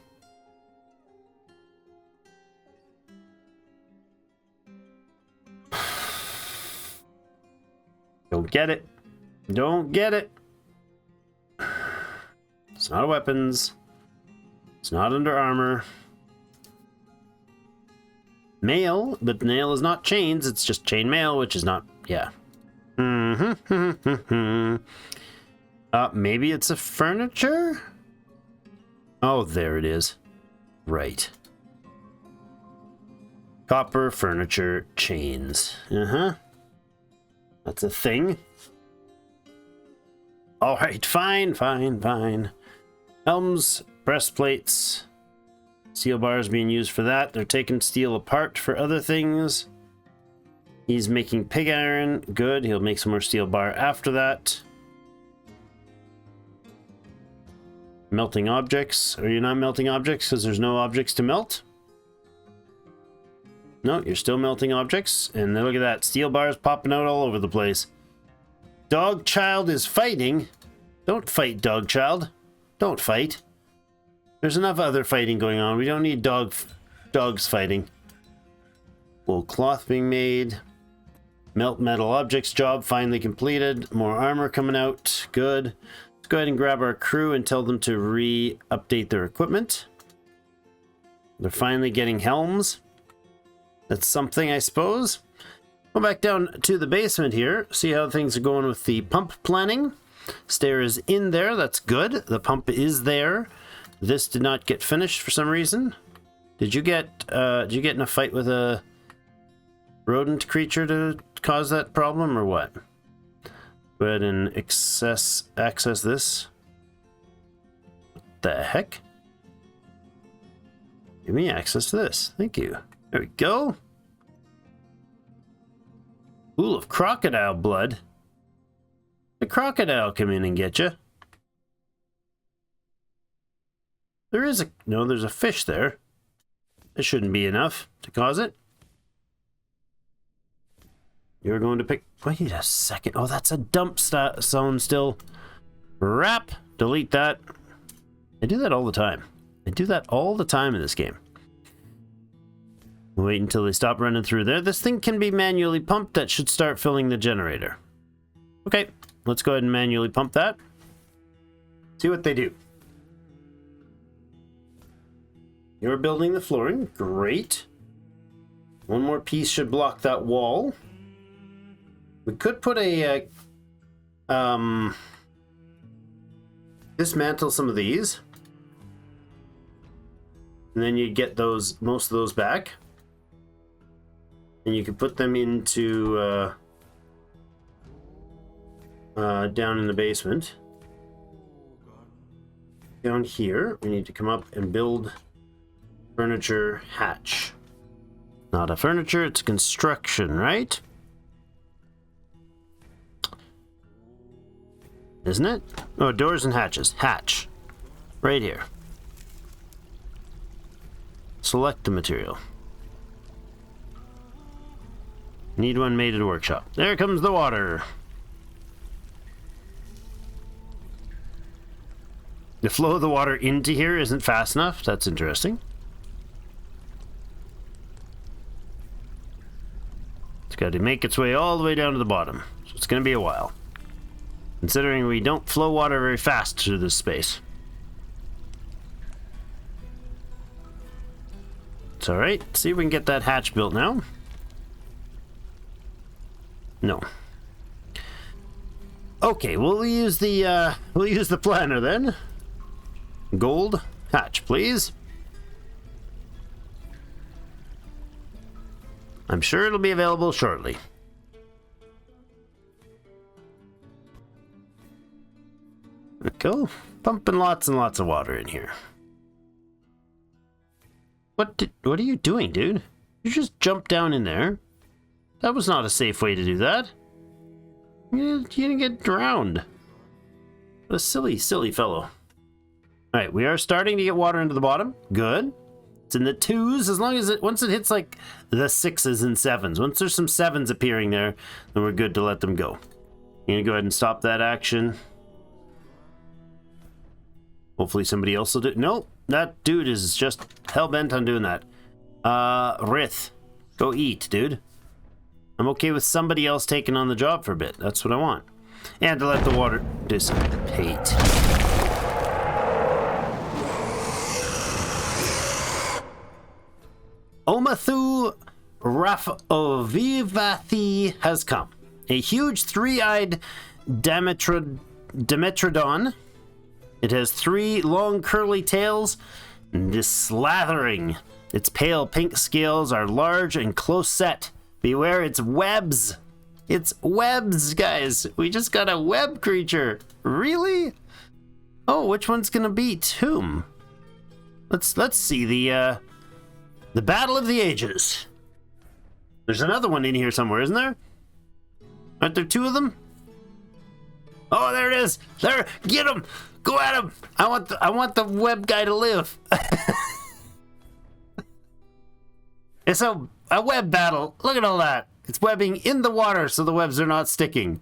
Don't get it. Don't get it. It's not weapons. It's not under armor. Mail, but mail is not chains. It's just chain mail, which is not... Yeah. Maybe it's a furniture? Oh, there it is. Right. Copper, furniture, chains. That's a thing. Alright, fine. Helms, breastplates. Steel bars being used for that. They're taking steel apart for other things. He's making pig iron. Good. He'll make some more steel bar after that. Melting objects. Are you not melting objects because there's no objects to melt? No, you're still melting objects. And look at that. Steel bars popping out all over the place. Dog child is fighting. Don't fight, dog child. Don't fight. There's enough other fighting going on. We don't need dogs fighting. Wool cloth being made. Melt metal objects job finally completed. More armor coming out. Good. Let's go ahead and grab our crew and tell them to re-update their equipment. They're finally getting helms. That's something, I suppose. Go back down to the basement here. See how things are going with the pump planning. Stair is in there. That's good. The pump is there. this did not get finished for some reason. Did you get in a fight with a rodent creature to cause that problem, or what? Go ahead and access this. What the heck? Give me access to this. Thank you. There we go. Pool of crocodile blood. The crocodile come in and get you. There's a fish there. It shouldn't be enough to cause it. You're going to pick... Wait a second. Oh, that's a dump zone still. Wrap. Delete that. I do that all the time. I do that all the time in this game. Wait until they stop running through there. This thing can be manually pumped. That should start filling the generator. Okay, let's go ahead and manually pump that. See what they do. You're building the flooring. Great. One more piece should block that wall. We could put a... dismantle some of these. And then you get most of those back. And you could put them into... down in the basement. Down here, we need to come up and build... furniture hatch. Not a furniture, it's construction, right? Isn't it? Oh, doors and hatches. Hatch. Right here. Select the material. Need one made at a workshop. There comes the water. The flow of the water into here isn't fast enough. That's interesting. It's got to make its way all the way down to the bottom. So it's going to be a while. Considering we don't flow water very fast through this space. It's alright. See if we can get that hatch built now. No. Okay, we'll use the planner then. Gold hatch, please. I'm sure it'll be available shortly. There we go. Pumping lots and lots of water in here. What are you doing, dude? You just jumped down in there. That was not a safe way to do that. You're gonna get drowned. What a silly, silly fellow. Alright, we are starting to get water into the bottom. Good. It's in the 2s, as long as once it hits like the 6s and 7s. Once there's some 7s appearing there, then we're good to let them go. I'm gonna go ahead and stop that action. Hopefully somebody else will do it. Nope, that dude is just hell-bent on doing that. Rith, go eat, dude. I'm okay with somebody else taking on the job for a bit. That's what I want. And to let the water dissipate. Omathu Rafovivathi has come. A huge three-eyed Dimetrodon. It has 3 long curly tails and is slathering. Its pale pink scales are large and close set. Beware its webs. It's webs, guys. We just got a web creature. Really? Oh, which one's gonna beat whom? Let's see the Battle of the Ages. There's another one in here somewhere, isn't there? Aren't there 2 of them? Oh, there it is. There, get him. Go at him. I want the web guy to live. It's a web battle. Look at all that. It's webbing in the water so the webs are not sticking.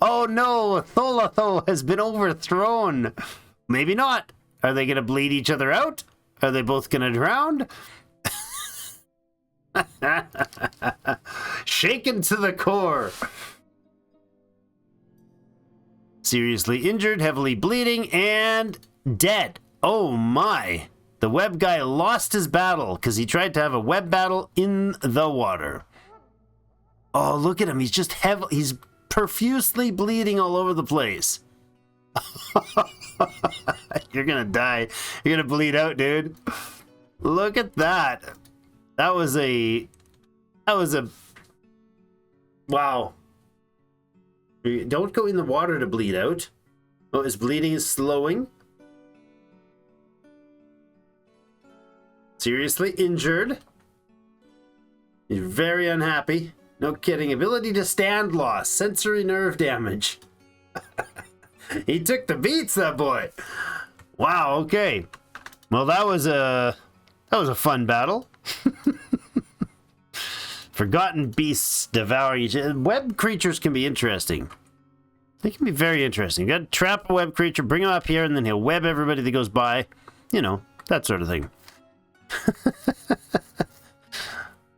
Oh no, Tholotho has been overthrown. Maybe not. Are they going to bleed each other out? Are they both going to drown? Shaken to the core. Seriously injured, heavily bleeding, and dead. Oh my. The web guy lost his battle because he tried to have a web battle in the water. Oh, look at him. He's just he's profusely bleeding all over the place. You're gonna die. You're gonna bleed out, dude. Look at that. That was a... Wow. Don't go in the water to bleed out. Oh, his bleeding is slowing. Seriously injured. He's very unhappy. No kidding. Ability to stand loss. Sensory nerve damage. He took the beats, that boy. Wow, okay. Well, that was a fun battle. Forgotten beasts devouring each other. Web creatures can be interesting. They can be very interesting. You gotta trap a web creature, bring him up here, and then he'll web everybody that goes by. You know, that sort of thing.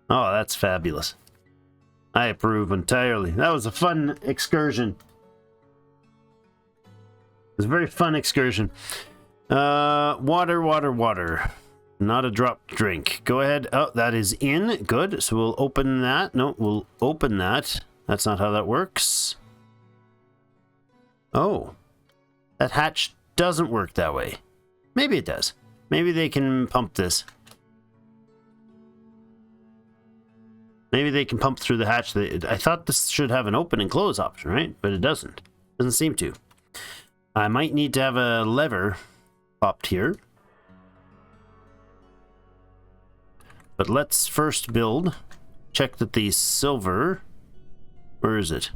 Oh, that's fabulous. I approve entirely. That was a fun excursion. It was a very fun excursion. Water, water, water. Not a drop to drink. Go ahead. Oh, that is in. Good. So we'll open that. No, we'll open that. That's not how that works. Oh. That hatch doesn't work that way. Maybe it does. Maybe they can pump this. Maybe they can pump through the hatch. I thought this should have an open and close option, right? But it doesn't. Doesn't seem to. I might need to have a lever popped here. But let's first build. Check that the silver... Where is it?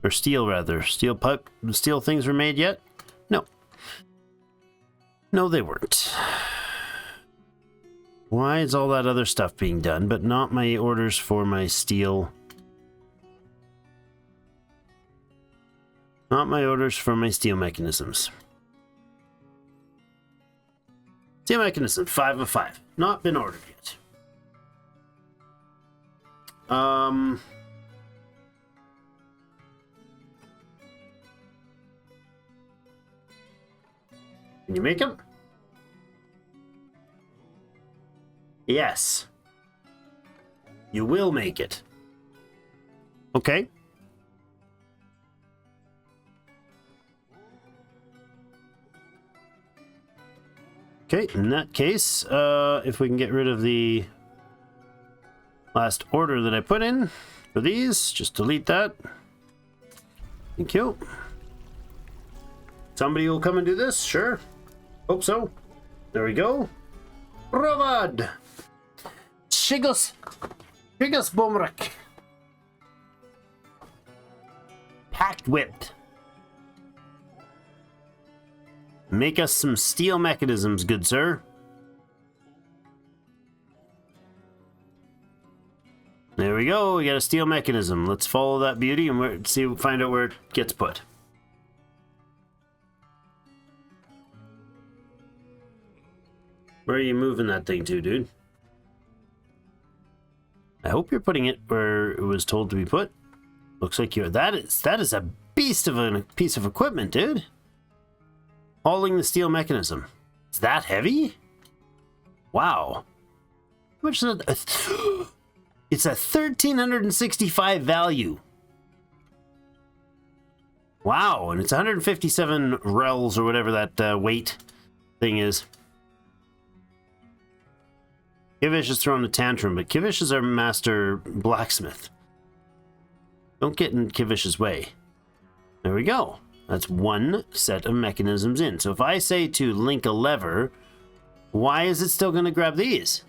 Or steel, rather. Steel pipe. Steel things were made yet? No. No, they weren't. Why is all that other stuff being done, but not my orders for my steel? Not my orders for my steel mechanisms. Steel mechanism, 5 of 5. Not been ordered yet. Can you make them? Yes. You will make it. Okay. Okay, in that case, if we can get rid of the last order that I put in for these, just delete that. Thank you. Somebody will come and do this, sure. Hope so. There we go. Rovad! Shigos Bomrak. Packed whipped. Make us some steel mechanisms, good sir. There we go. We got a steel mechanism. Let's follow that beauty and find out where it gets put. Where are you moving that thing to, dude? I hope you're putting it where it was told to be put. Looks like you're... That is a beast of a piece of equipment, dude. Hauling the steel mechanism. Is that heavy? Wow. How much is that? It's a 1,365 value. Wow, and it's 157 rels or whatever that weight thing is. Kivish is throwing a tantrum, but Kivish is our master blacksmith. Don't get in Kivish's way. There we go. That's one set of mechanisms in. So if I say to link a lever, why is it still going to grab these?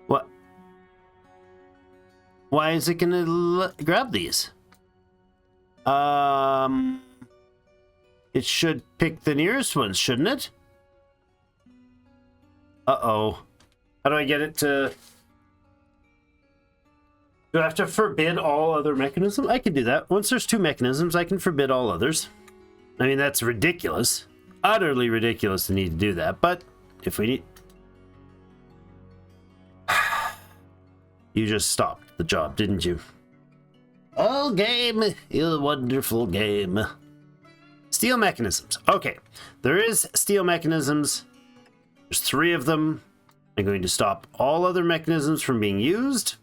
What? Why is it going to grab these? It should pick the nearest ones, shouldn't it? Uh-oh. How do I get it to... Do I have to forbid all other mechanisms? I can do that. Once there's 2 mechanisms, I can forbid all others. I mean, that's ridiculous. Utterly ridiculous to need to do that, but if we need... You just stopped the job, didn't you? Oh, game! You wonderful game. Steel mechanisms. Okay, there is steel mechanisms. There's 3 of them. I'm going to stop all other mechanisms from being used.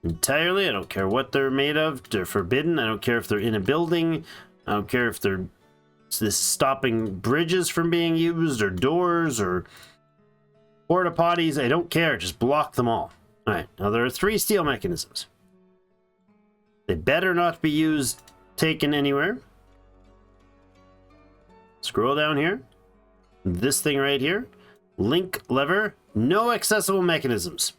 entirely. I don't care what they're made of. They're forbidden. I don't care if they're in a building. I don't care if they're stopping bridges from being used or doors or porta potties. I don't care. Just block them all. All right. Now there are 3 steel mechanisms. They better not be used, taken anywhere. Scroll down here. This thing right here. Link lever. No accessible mechanisms.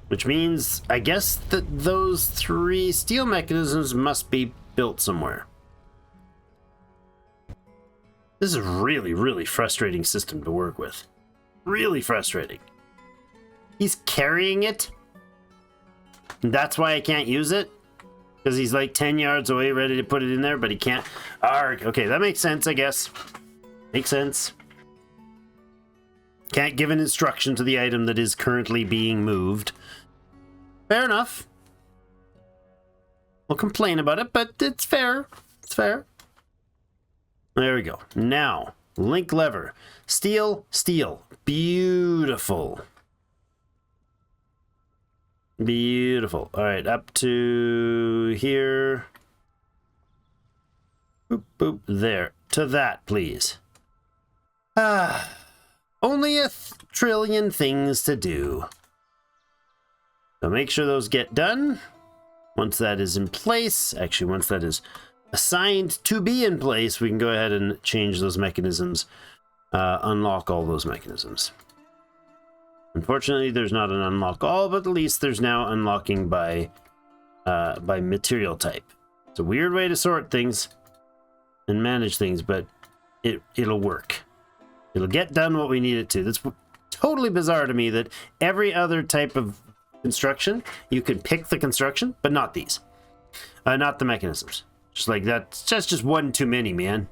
Which means, I guess that those 3 steel mechanisms must be built somewhere. This is a really, really frustrating system to work with. Really frustrating. He's carrying it. And that's why I can't use it. Because he's like 10 yards away ready to put it in there, but he can't. Arg. Okay, that makes sense, I guess. Makes sense. Can't give an instruction to the item that is currently being moved. Fair enough. We'll complain about it, but it's fair. It's fair. There we go. Now, link lever. Steel, steel. Beautiful. Beautiful. All right, up to here. Boop, boop, there. To that, please. Only a trillion things to do. So make sure those get done. Once that is in place, actually, once that is assigned to be in place, we can go ahead and change those mechanisms, unlock all those mechanisms. Unfortunately, there's not an unlock all, but at least there's now unlocking by material type. It's a weird way to sort things and manage things, but it'll work. It'll get done what we need it to. That's totally bizarre to me that every other type of construction, you can pick the construction, but not these. Not the mechanisms. Just like that's just one too many, man.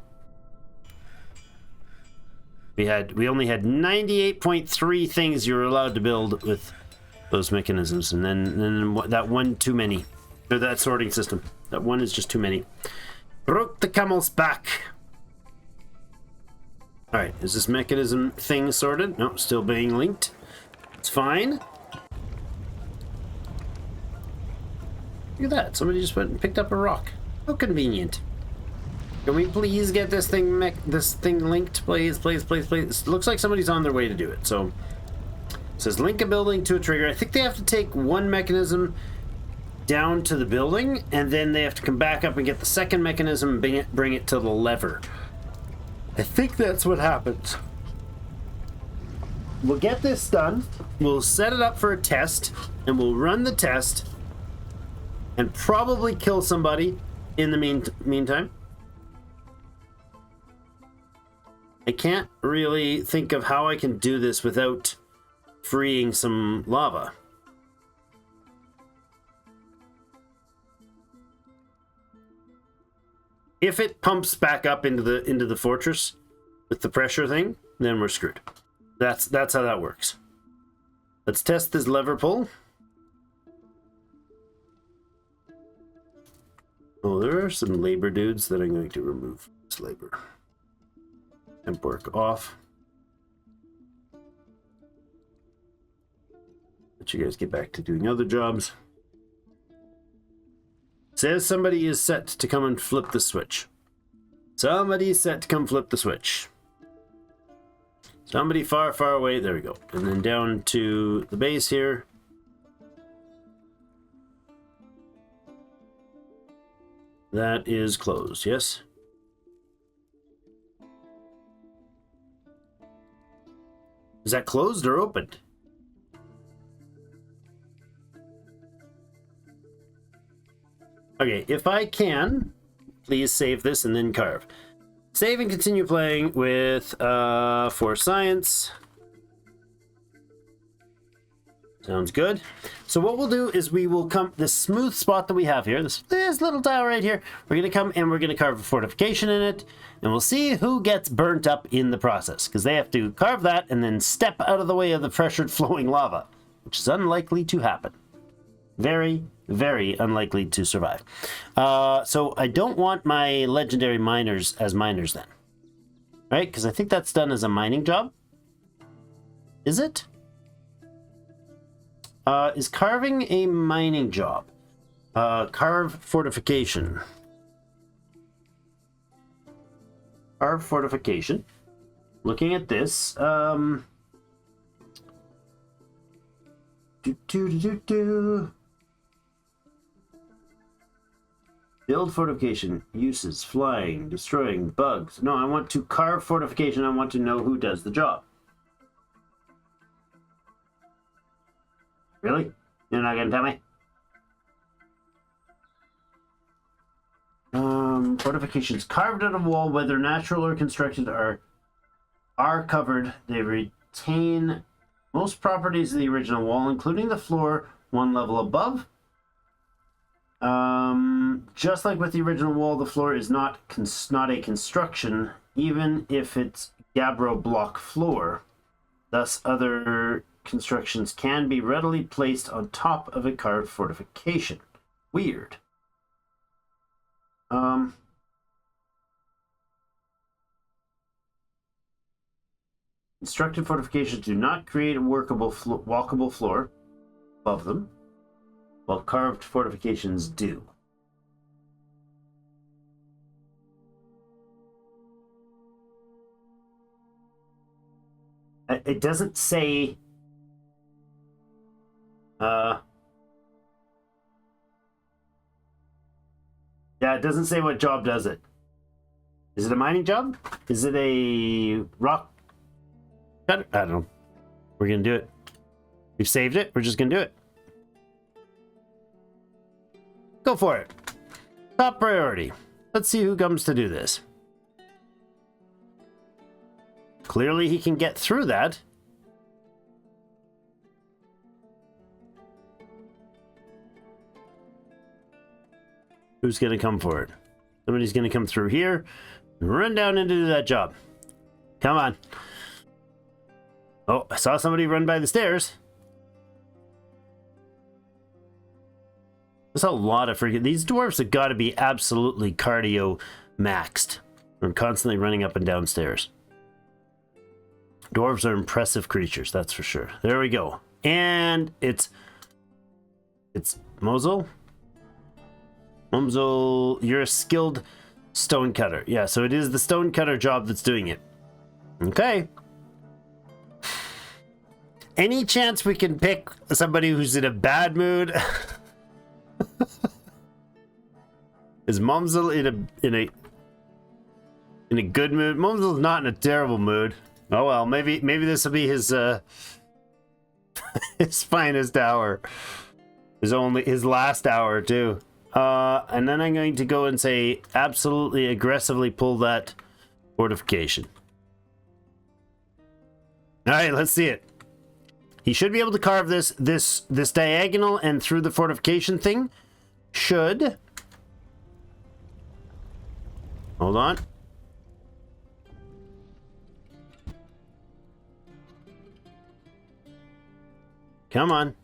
We only had 98.3 things you were allowed to build with those mechanisms, and then that one too many. Or that sorting system. That one is just too many. Broke the camel's back. Alright, is this mechanism thing sorted? No, still being linked. It's fine. Look at that. Somebody just went and picked up a rock. How convenient. Can we please get this thing linked, please, please, please, please? It looks like somebody's on their way to do it. So it says link a building to a trigger. I think they have to take one mechanism down to the building, and then they have to come back up and get the second mechanism and bring it to the lever. I think that's what happens. We'll get this done. We'll set it up for a test, and we'll run the test, and probably kill somebody in the meantime. I can't really think of how I can do this without freeing some lava. If it pumps back up into the fortress with the pressure thing, then we're screwed. That's how that works. Let's test this lever pull. Oh, there are some labor dudes that I'm going to remove this labor. And work off. Let you guys get back to doing other jobs. Says somebody is set to come and flip the switch. Somebody is set to come flip the switch. Somebody far, far away. There we go. And then down to the base here. That is closed, yes? Is that closed or opened? Okay, if I can, please save this and then carve. Save and continue playing with for science. Sounds good. So what we'll do is we will come this smooth spot that we have here, this little tile right here. We're gonna come and we're gonna carve a fortification in it, and we'll see who gets burnt up in the process, because they have to carve that and then step out of the way of the pressured flowing lava, which is unlikely to happen. Very, very unlikely to survive. So I don't want my legendary miners as miners then, right? Because I think that's done as a mining job. Is it? Is carving a mining job? Carve fortification. Carve fortification. Looking at this, build fortification. Uses: flying, destroying, bugs. No, I want to carve fortification. I want to know who does the job. Really? You're not gonna tell me? Fortifications carved out of wall, whether natural or constructed, are covered. They retain most properties of the original wall, including the floor one level above. Just like with the original wall, the floor is not a construction, even if it's gabbro block floor. Thus, other constructions can be readily placed on top of a carved fortification. Weird. Constructed fortifications do not create a workable walkable floor above them, while carved fortifications do. It doesn't say... yeah, it doesn't say what job does it. Is it a mining job? Is it a rock? I don't know. We're gonna do it. We've saved it. We're just gonna do it. Go for it. Top priority. Let's see who comes to do this. Clearly he can get through that. Who's gonna come for it? Somebody's gonna come through here and run down and do that job. Come on. Oh, I saw somebody run by the stairs. There's a lot of freaking... These dwarves have got to be absolutely cardio maxed. From constantly running up and down stairs. Dwarves are impressive creatures, that's for sure. There we go. And it's Mosul. Mosul, you're a skilled stonecutter. Yeah, so it is the stonecutter job that's doing it. Okay. Any chance we can pick somebody who's in a bad mood? Is Momzel in a good mood? Momzel's not in a terrible mood. Oh well, maybe this will be his his finest hour. His last hour too. And then I'm going to go and say absolutely aggressively pull that fortification. All right, let's see it. He should be able to carve this diagonal and through the fortification thing. Should. Hold on. Come on.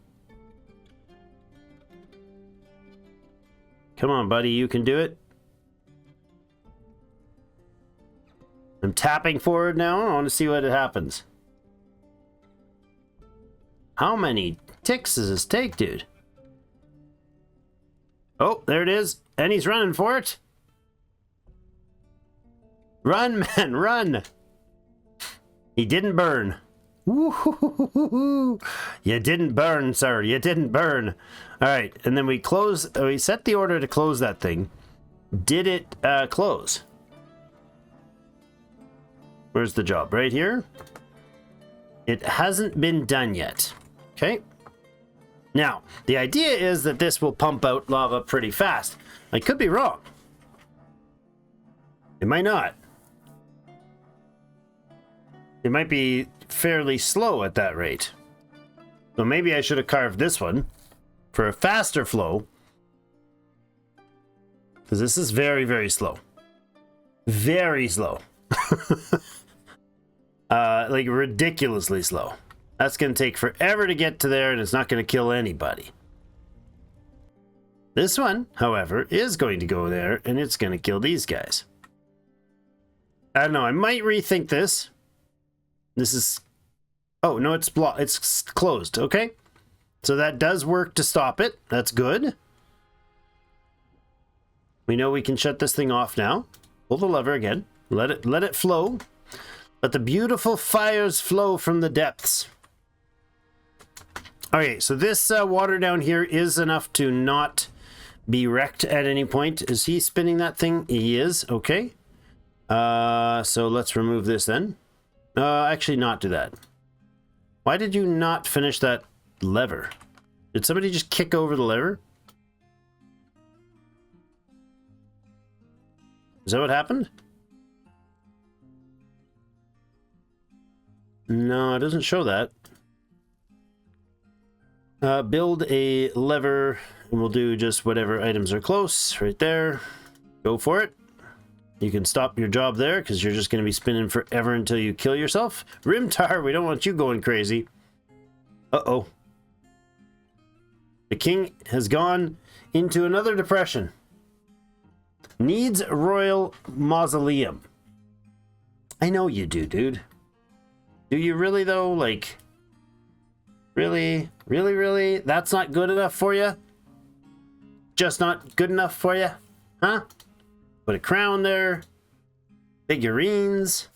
Come on, buddy. You can do it. I'm tapping forward now. I want to see what happens. How many ticks does this take, dude? Oh, there it is. And he's running for it. Run, man, run. He didn't burn. Woo-hoo-hoo-hoo-hoo. You didn't burn, sir. You didn't burn. All right, and then we set the order to close that thing. Did it close? Where's the job? Right here? It hasn't been done yet. Okay. Now, the idea is that this will pump out lava pretty fast. I could be wrong. It might not. It might be fairly slow at that rate. So maybe I should have carved this one for a faster flow. Because this is very, very slow. Very slow. Like ridiculously slow. That's going to take forever to get to there, and it's not going to kill anybody. This one, however, is going to go there, and it's going to kill these guys. I don't know, I might rethink this. This is... Oh, no, it's closed, okay? So that does work to stop it. That's good. We know we can shut this thing off now. Pull the lever again. Let it flow. Let the beautiful fires flow from the depths. Okay, so this water down here is enough to not be wrecked at any point. Is he spinning that thing? He is. Okay. So let's remove this then. Actually not do that. Why did you not finish that lever? Did somebody just kick over the lever? Is that what happened? No, it doesn't show that. Build a lever, and we'll do just whatever items are close, right there. Go for it. You can stop your job there, because you're just going to be spinning forever until you kill yourself. Rimtar, we don't want you going crazy. Uh-oh. The king has gone into another depression. Needs royal mausoleum. I know you do, dude. Do you really, though? Like... Really? Really, really? That's not good enough for you? Just not good enough for you? Huh? Put a crown there. Figurines.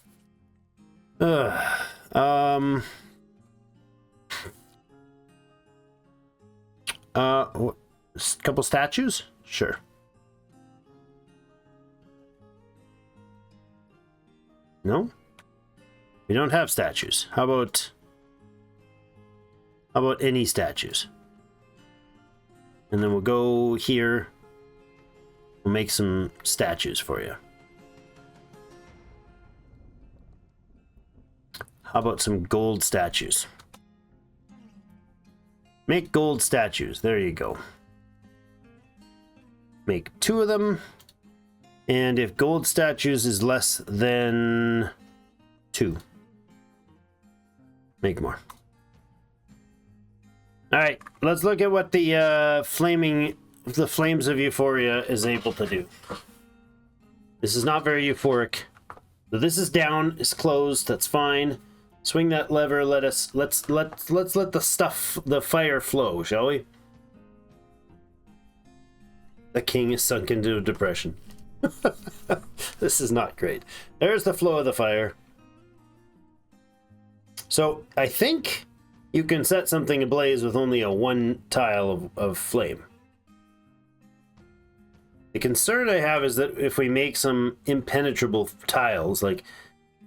Ugh. Couple statues? Sure. No? We don't have statues. How about any statues? And then we'll go here. We'll make some statues for you. How about some gold statues? Make gold statues. There you go. Make 2 of them. And if gold statues is less than 2, make more. All right, let's look at what the flames of euphoria is able to do. This is not very euphoric. So this is down, it's closed, that's fine. Swing that lever, let's let the fire flow, shall we? The king is sunk into a depression. This is not great. There's the flow of the fire. So I think you can set something ablaze with only a 1 tile of flame. The concern I have is that if we make some impenetrable tiles, like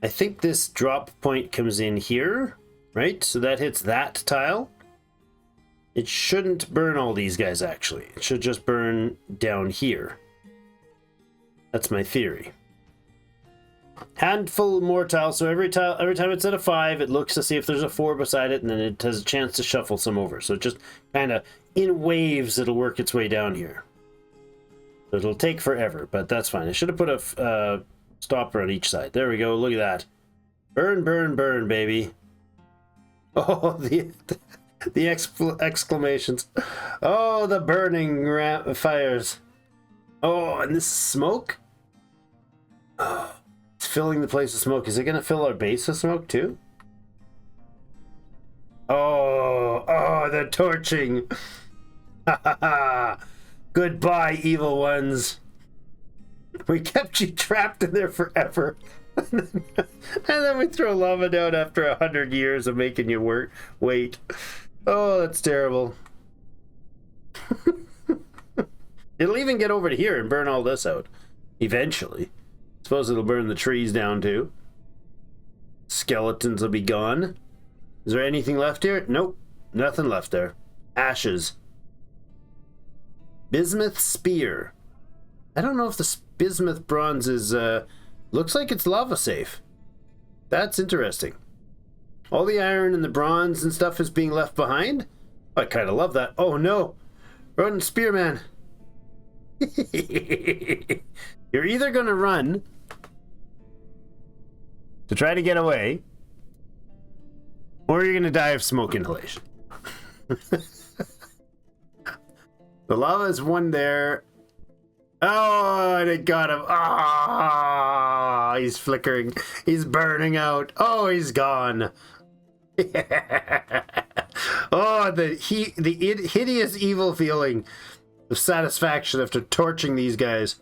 I think this drop point comes in here, right? So that hits that tile. It shouldn't burn all these guys, actually. It should just burn down here. That's my theory. Handful more tiles, so every time it's at a 5, it looks to see if there's a 4 beside it, and then it has a chance to shuffle some over. So it just kind of, in waves, it'll work its way down here. So it'll take forever, but that's fine. I should have put a stopper on each side. There we go, look at that. Burn, burn, burn, baby. Oh, the exclamations. Oh, the burning fires. Oh, and this is smoke? Oh, it's filling the place with smoke. Is it going to fill our base with smoke too? Oh, they're torching. Goodbye, evil ones. We kept you trapped in there forever. And then we throw lava down after 100 years of making you wait. Oh, that's terrible. It'll even get over to here and burn all this out. Eventually. Suppose it'll burn the trees down too. Skeletons will be gone. Is there anything left here? Nope. Nothing left there. Ashes. Bismuth spear. I don't know if the bismuth bronze is... looks like it's lava safe. That's interesting. All the iron and the bronze and stuff is being left behind? I kind of love that. Oh no! Rodent Spearman! You're either going to run to try to get away, or you're going to die of smoke inhalation. The lava is one there. Oh, and it got him. Ah, he's flickering. He's burning out. Oh, he's gone. Oh, the hideous evil feeling of satisfaction after torching these guys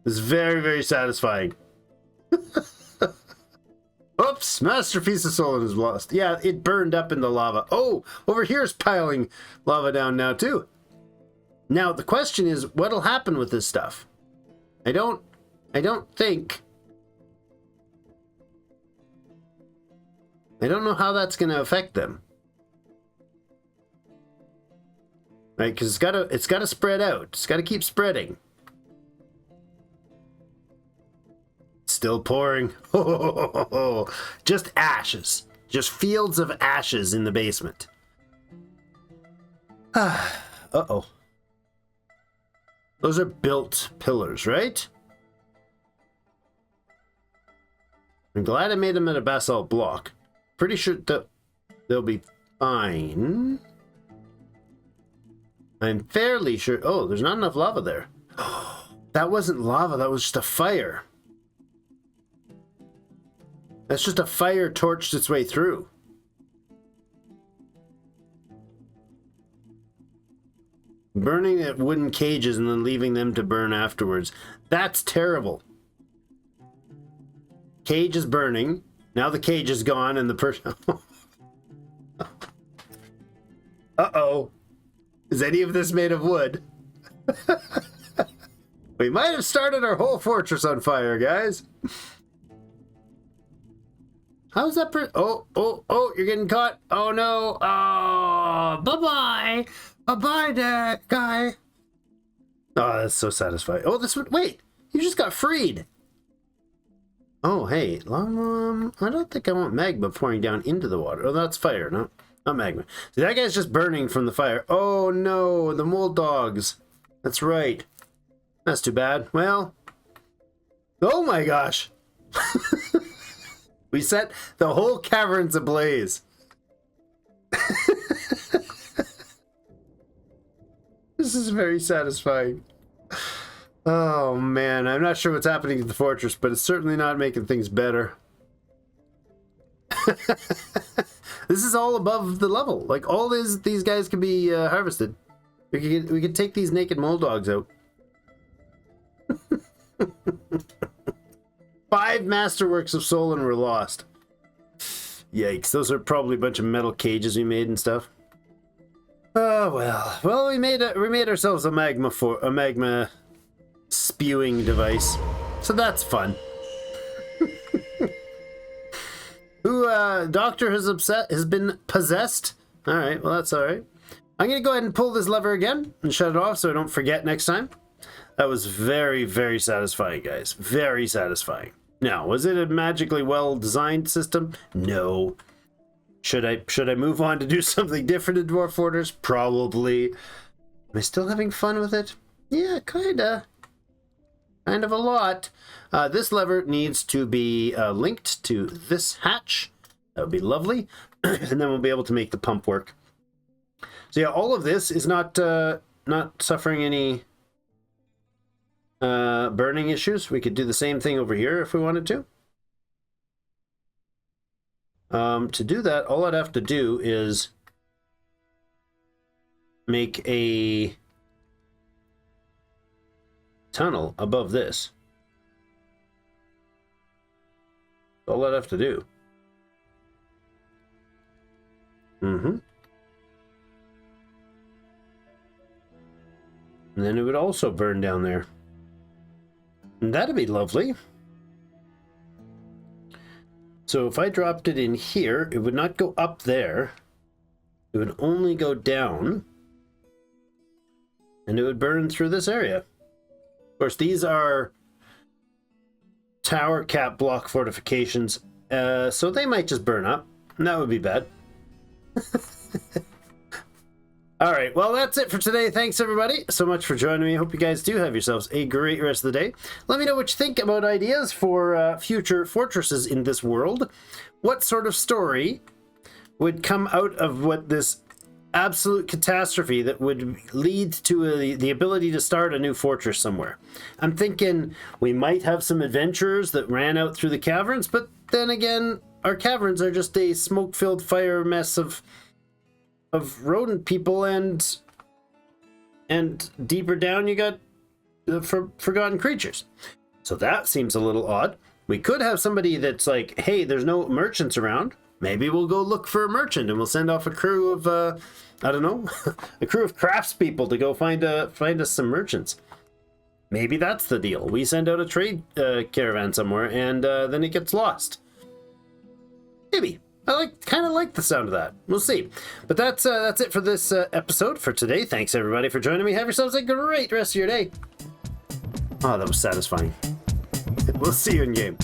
is very, very satisfying. Oops, Masterpiece of Solon is lost. Yeah, it burned up in the lava. Oh, over here is piling lava down now too. Now the question is, what'll happen with this stuff? I don't know how that's going to affect them. Right, because it's got to spread out. It's got to keep spreading. Still pouring. Oh, just ashes. Just fields of ashes in the basement. Uh-oh. Those are built pillars, right? I'm glad I made them at a basalt block. Pretty sure they'll be fine. I'm fairly sure... Oh, there's not enough lava there. That wasn't lava, that was just a fire. That's just a fire torched its way through. Burning at wooden cages and then leaving them to burn afterwards. That's terrible. Cage is burning. Now the cage is gone and the person... Uh-oh. Is any of this made of wood? We might have started our whole fortress on fire, guys. How's that oh, you're getting caught. Oh, no. Oh, bye-bye. Bye-bye, there, guy. Oh, that's so satisfying. Oh, this one... Wait, you just got freed. Oh, hey. I don't think I want magma pouring down into the water. Oh, that's fire, no? Not magma. See, that guy's just burning from the fire. Oh, no, the mole dogs. That's right. That's too bad. Well... Oh, my gosh. We set the whole caverns ablaze. This is very satisfying. Oh man, I'm not sure what's happening to the fortress, but it's certainly not making things better. This is all above the level. Like all these guys can be harvested. We could take these naked mole dogs out. 5 masterworks of Solon were lost. Yikes, those are probably a bunch of metal cages we made and stuff. Oh well, we made ourselves a magma spewing device, so that's fun. Who doctor has been possessed? All right, well that's all right. I'm gonna go ahead and pull this lever again and shut it off so I don't forget next time. That was very, very satisfying, guys. Very satisfying. Now, was it a magically well-designed system? No. Should I move on to do something different in Dwarf Fortress? Probably. Am I still having fun with it? Yeah, kinda. Kind of a lot. This lever needs to be linked to this hatch. That would be lovely. And then we'll be able to make the pump work. So yeah, all of this is not suffering any... burning issues. We could do the same thing over here if we wanted to. To do that, all I'd have to do is make a tunnel above this. All I'd have to do. And then it would also burn down there. And that'd be lovely. So if I dropped it in here, it would not go up there. It would only go down. And it would burn through this area. Of course, these are tower cap block fortifications. So they might just burn up. And that would be bad. All right, well, that's it for today. Thanks, everybody, so much for joining me. Hope you guys do have yourselves a great rest of the day. Let me know what you think about ideas for future fortresses in this world. What sort of story would come out of what this absolute catastrophe that would lead to the ability to start a new fortress somewhere? I'm thinking we might have some adventurers that ran out through the caverns, but then again, our caverns are just a smoke-filled fire mess of rodent people, and deeper down you got forgotten creatures. So that seems a little odd. We could have somebody that's like, hey, there's no merchants around. Maybe we'll go look for a merchant, and we'll send off a crew of, I don't know, a crew of craftspeople to go find us some merchants. Maybe that's the deal. We send out a trade caravan somewhere, and then it gets lost. Maybe. I kind of like the sound of that. We'll see. But that's it for this episode for today. Thanks everybody for joining me. Have yourselves a great rest of your day. Oh, that was satisfying. We'll see you in game.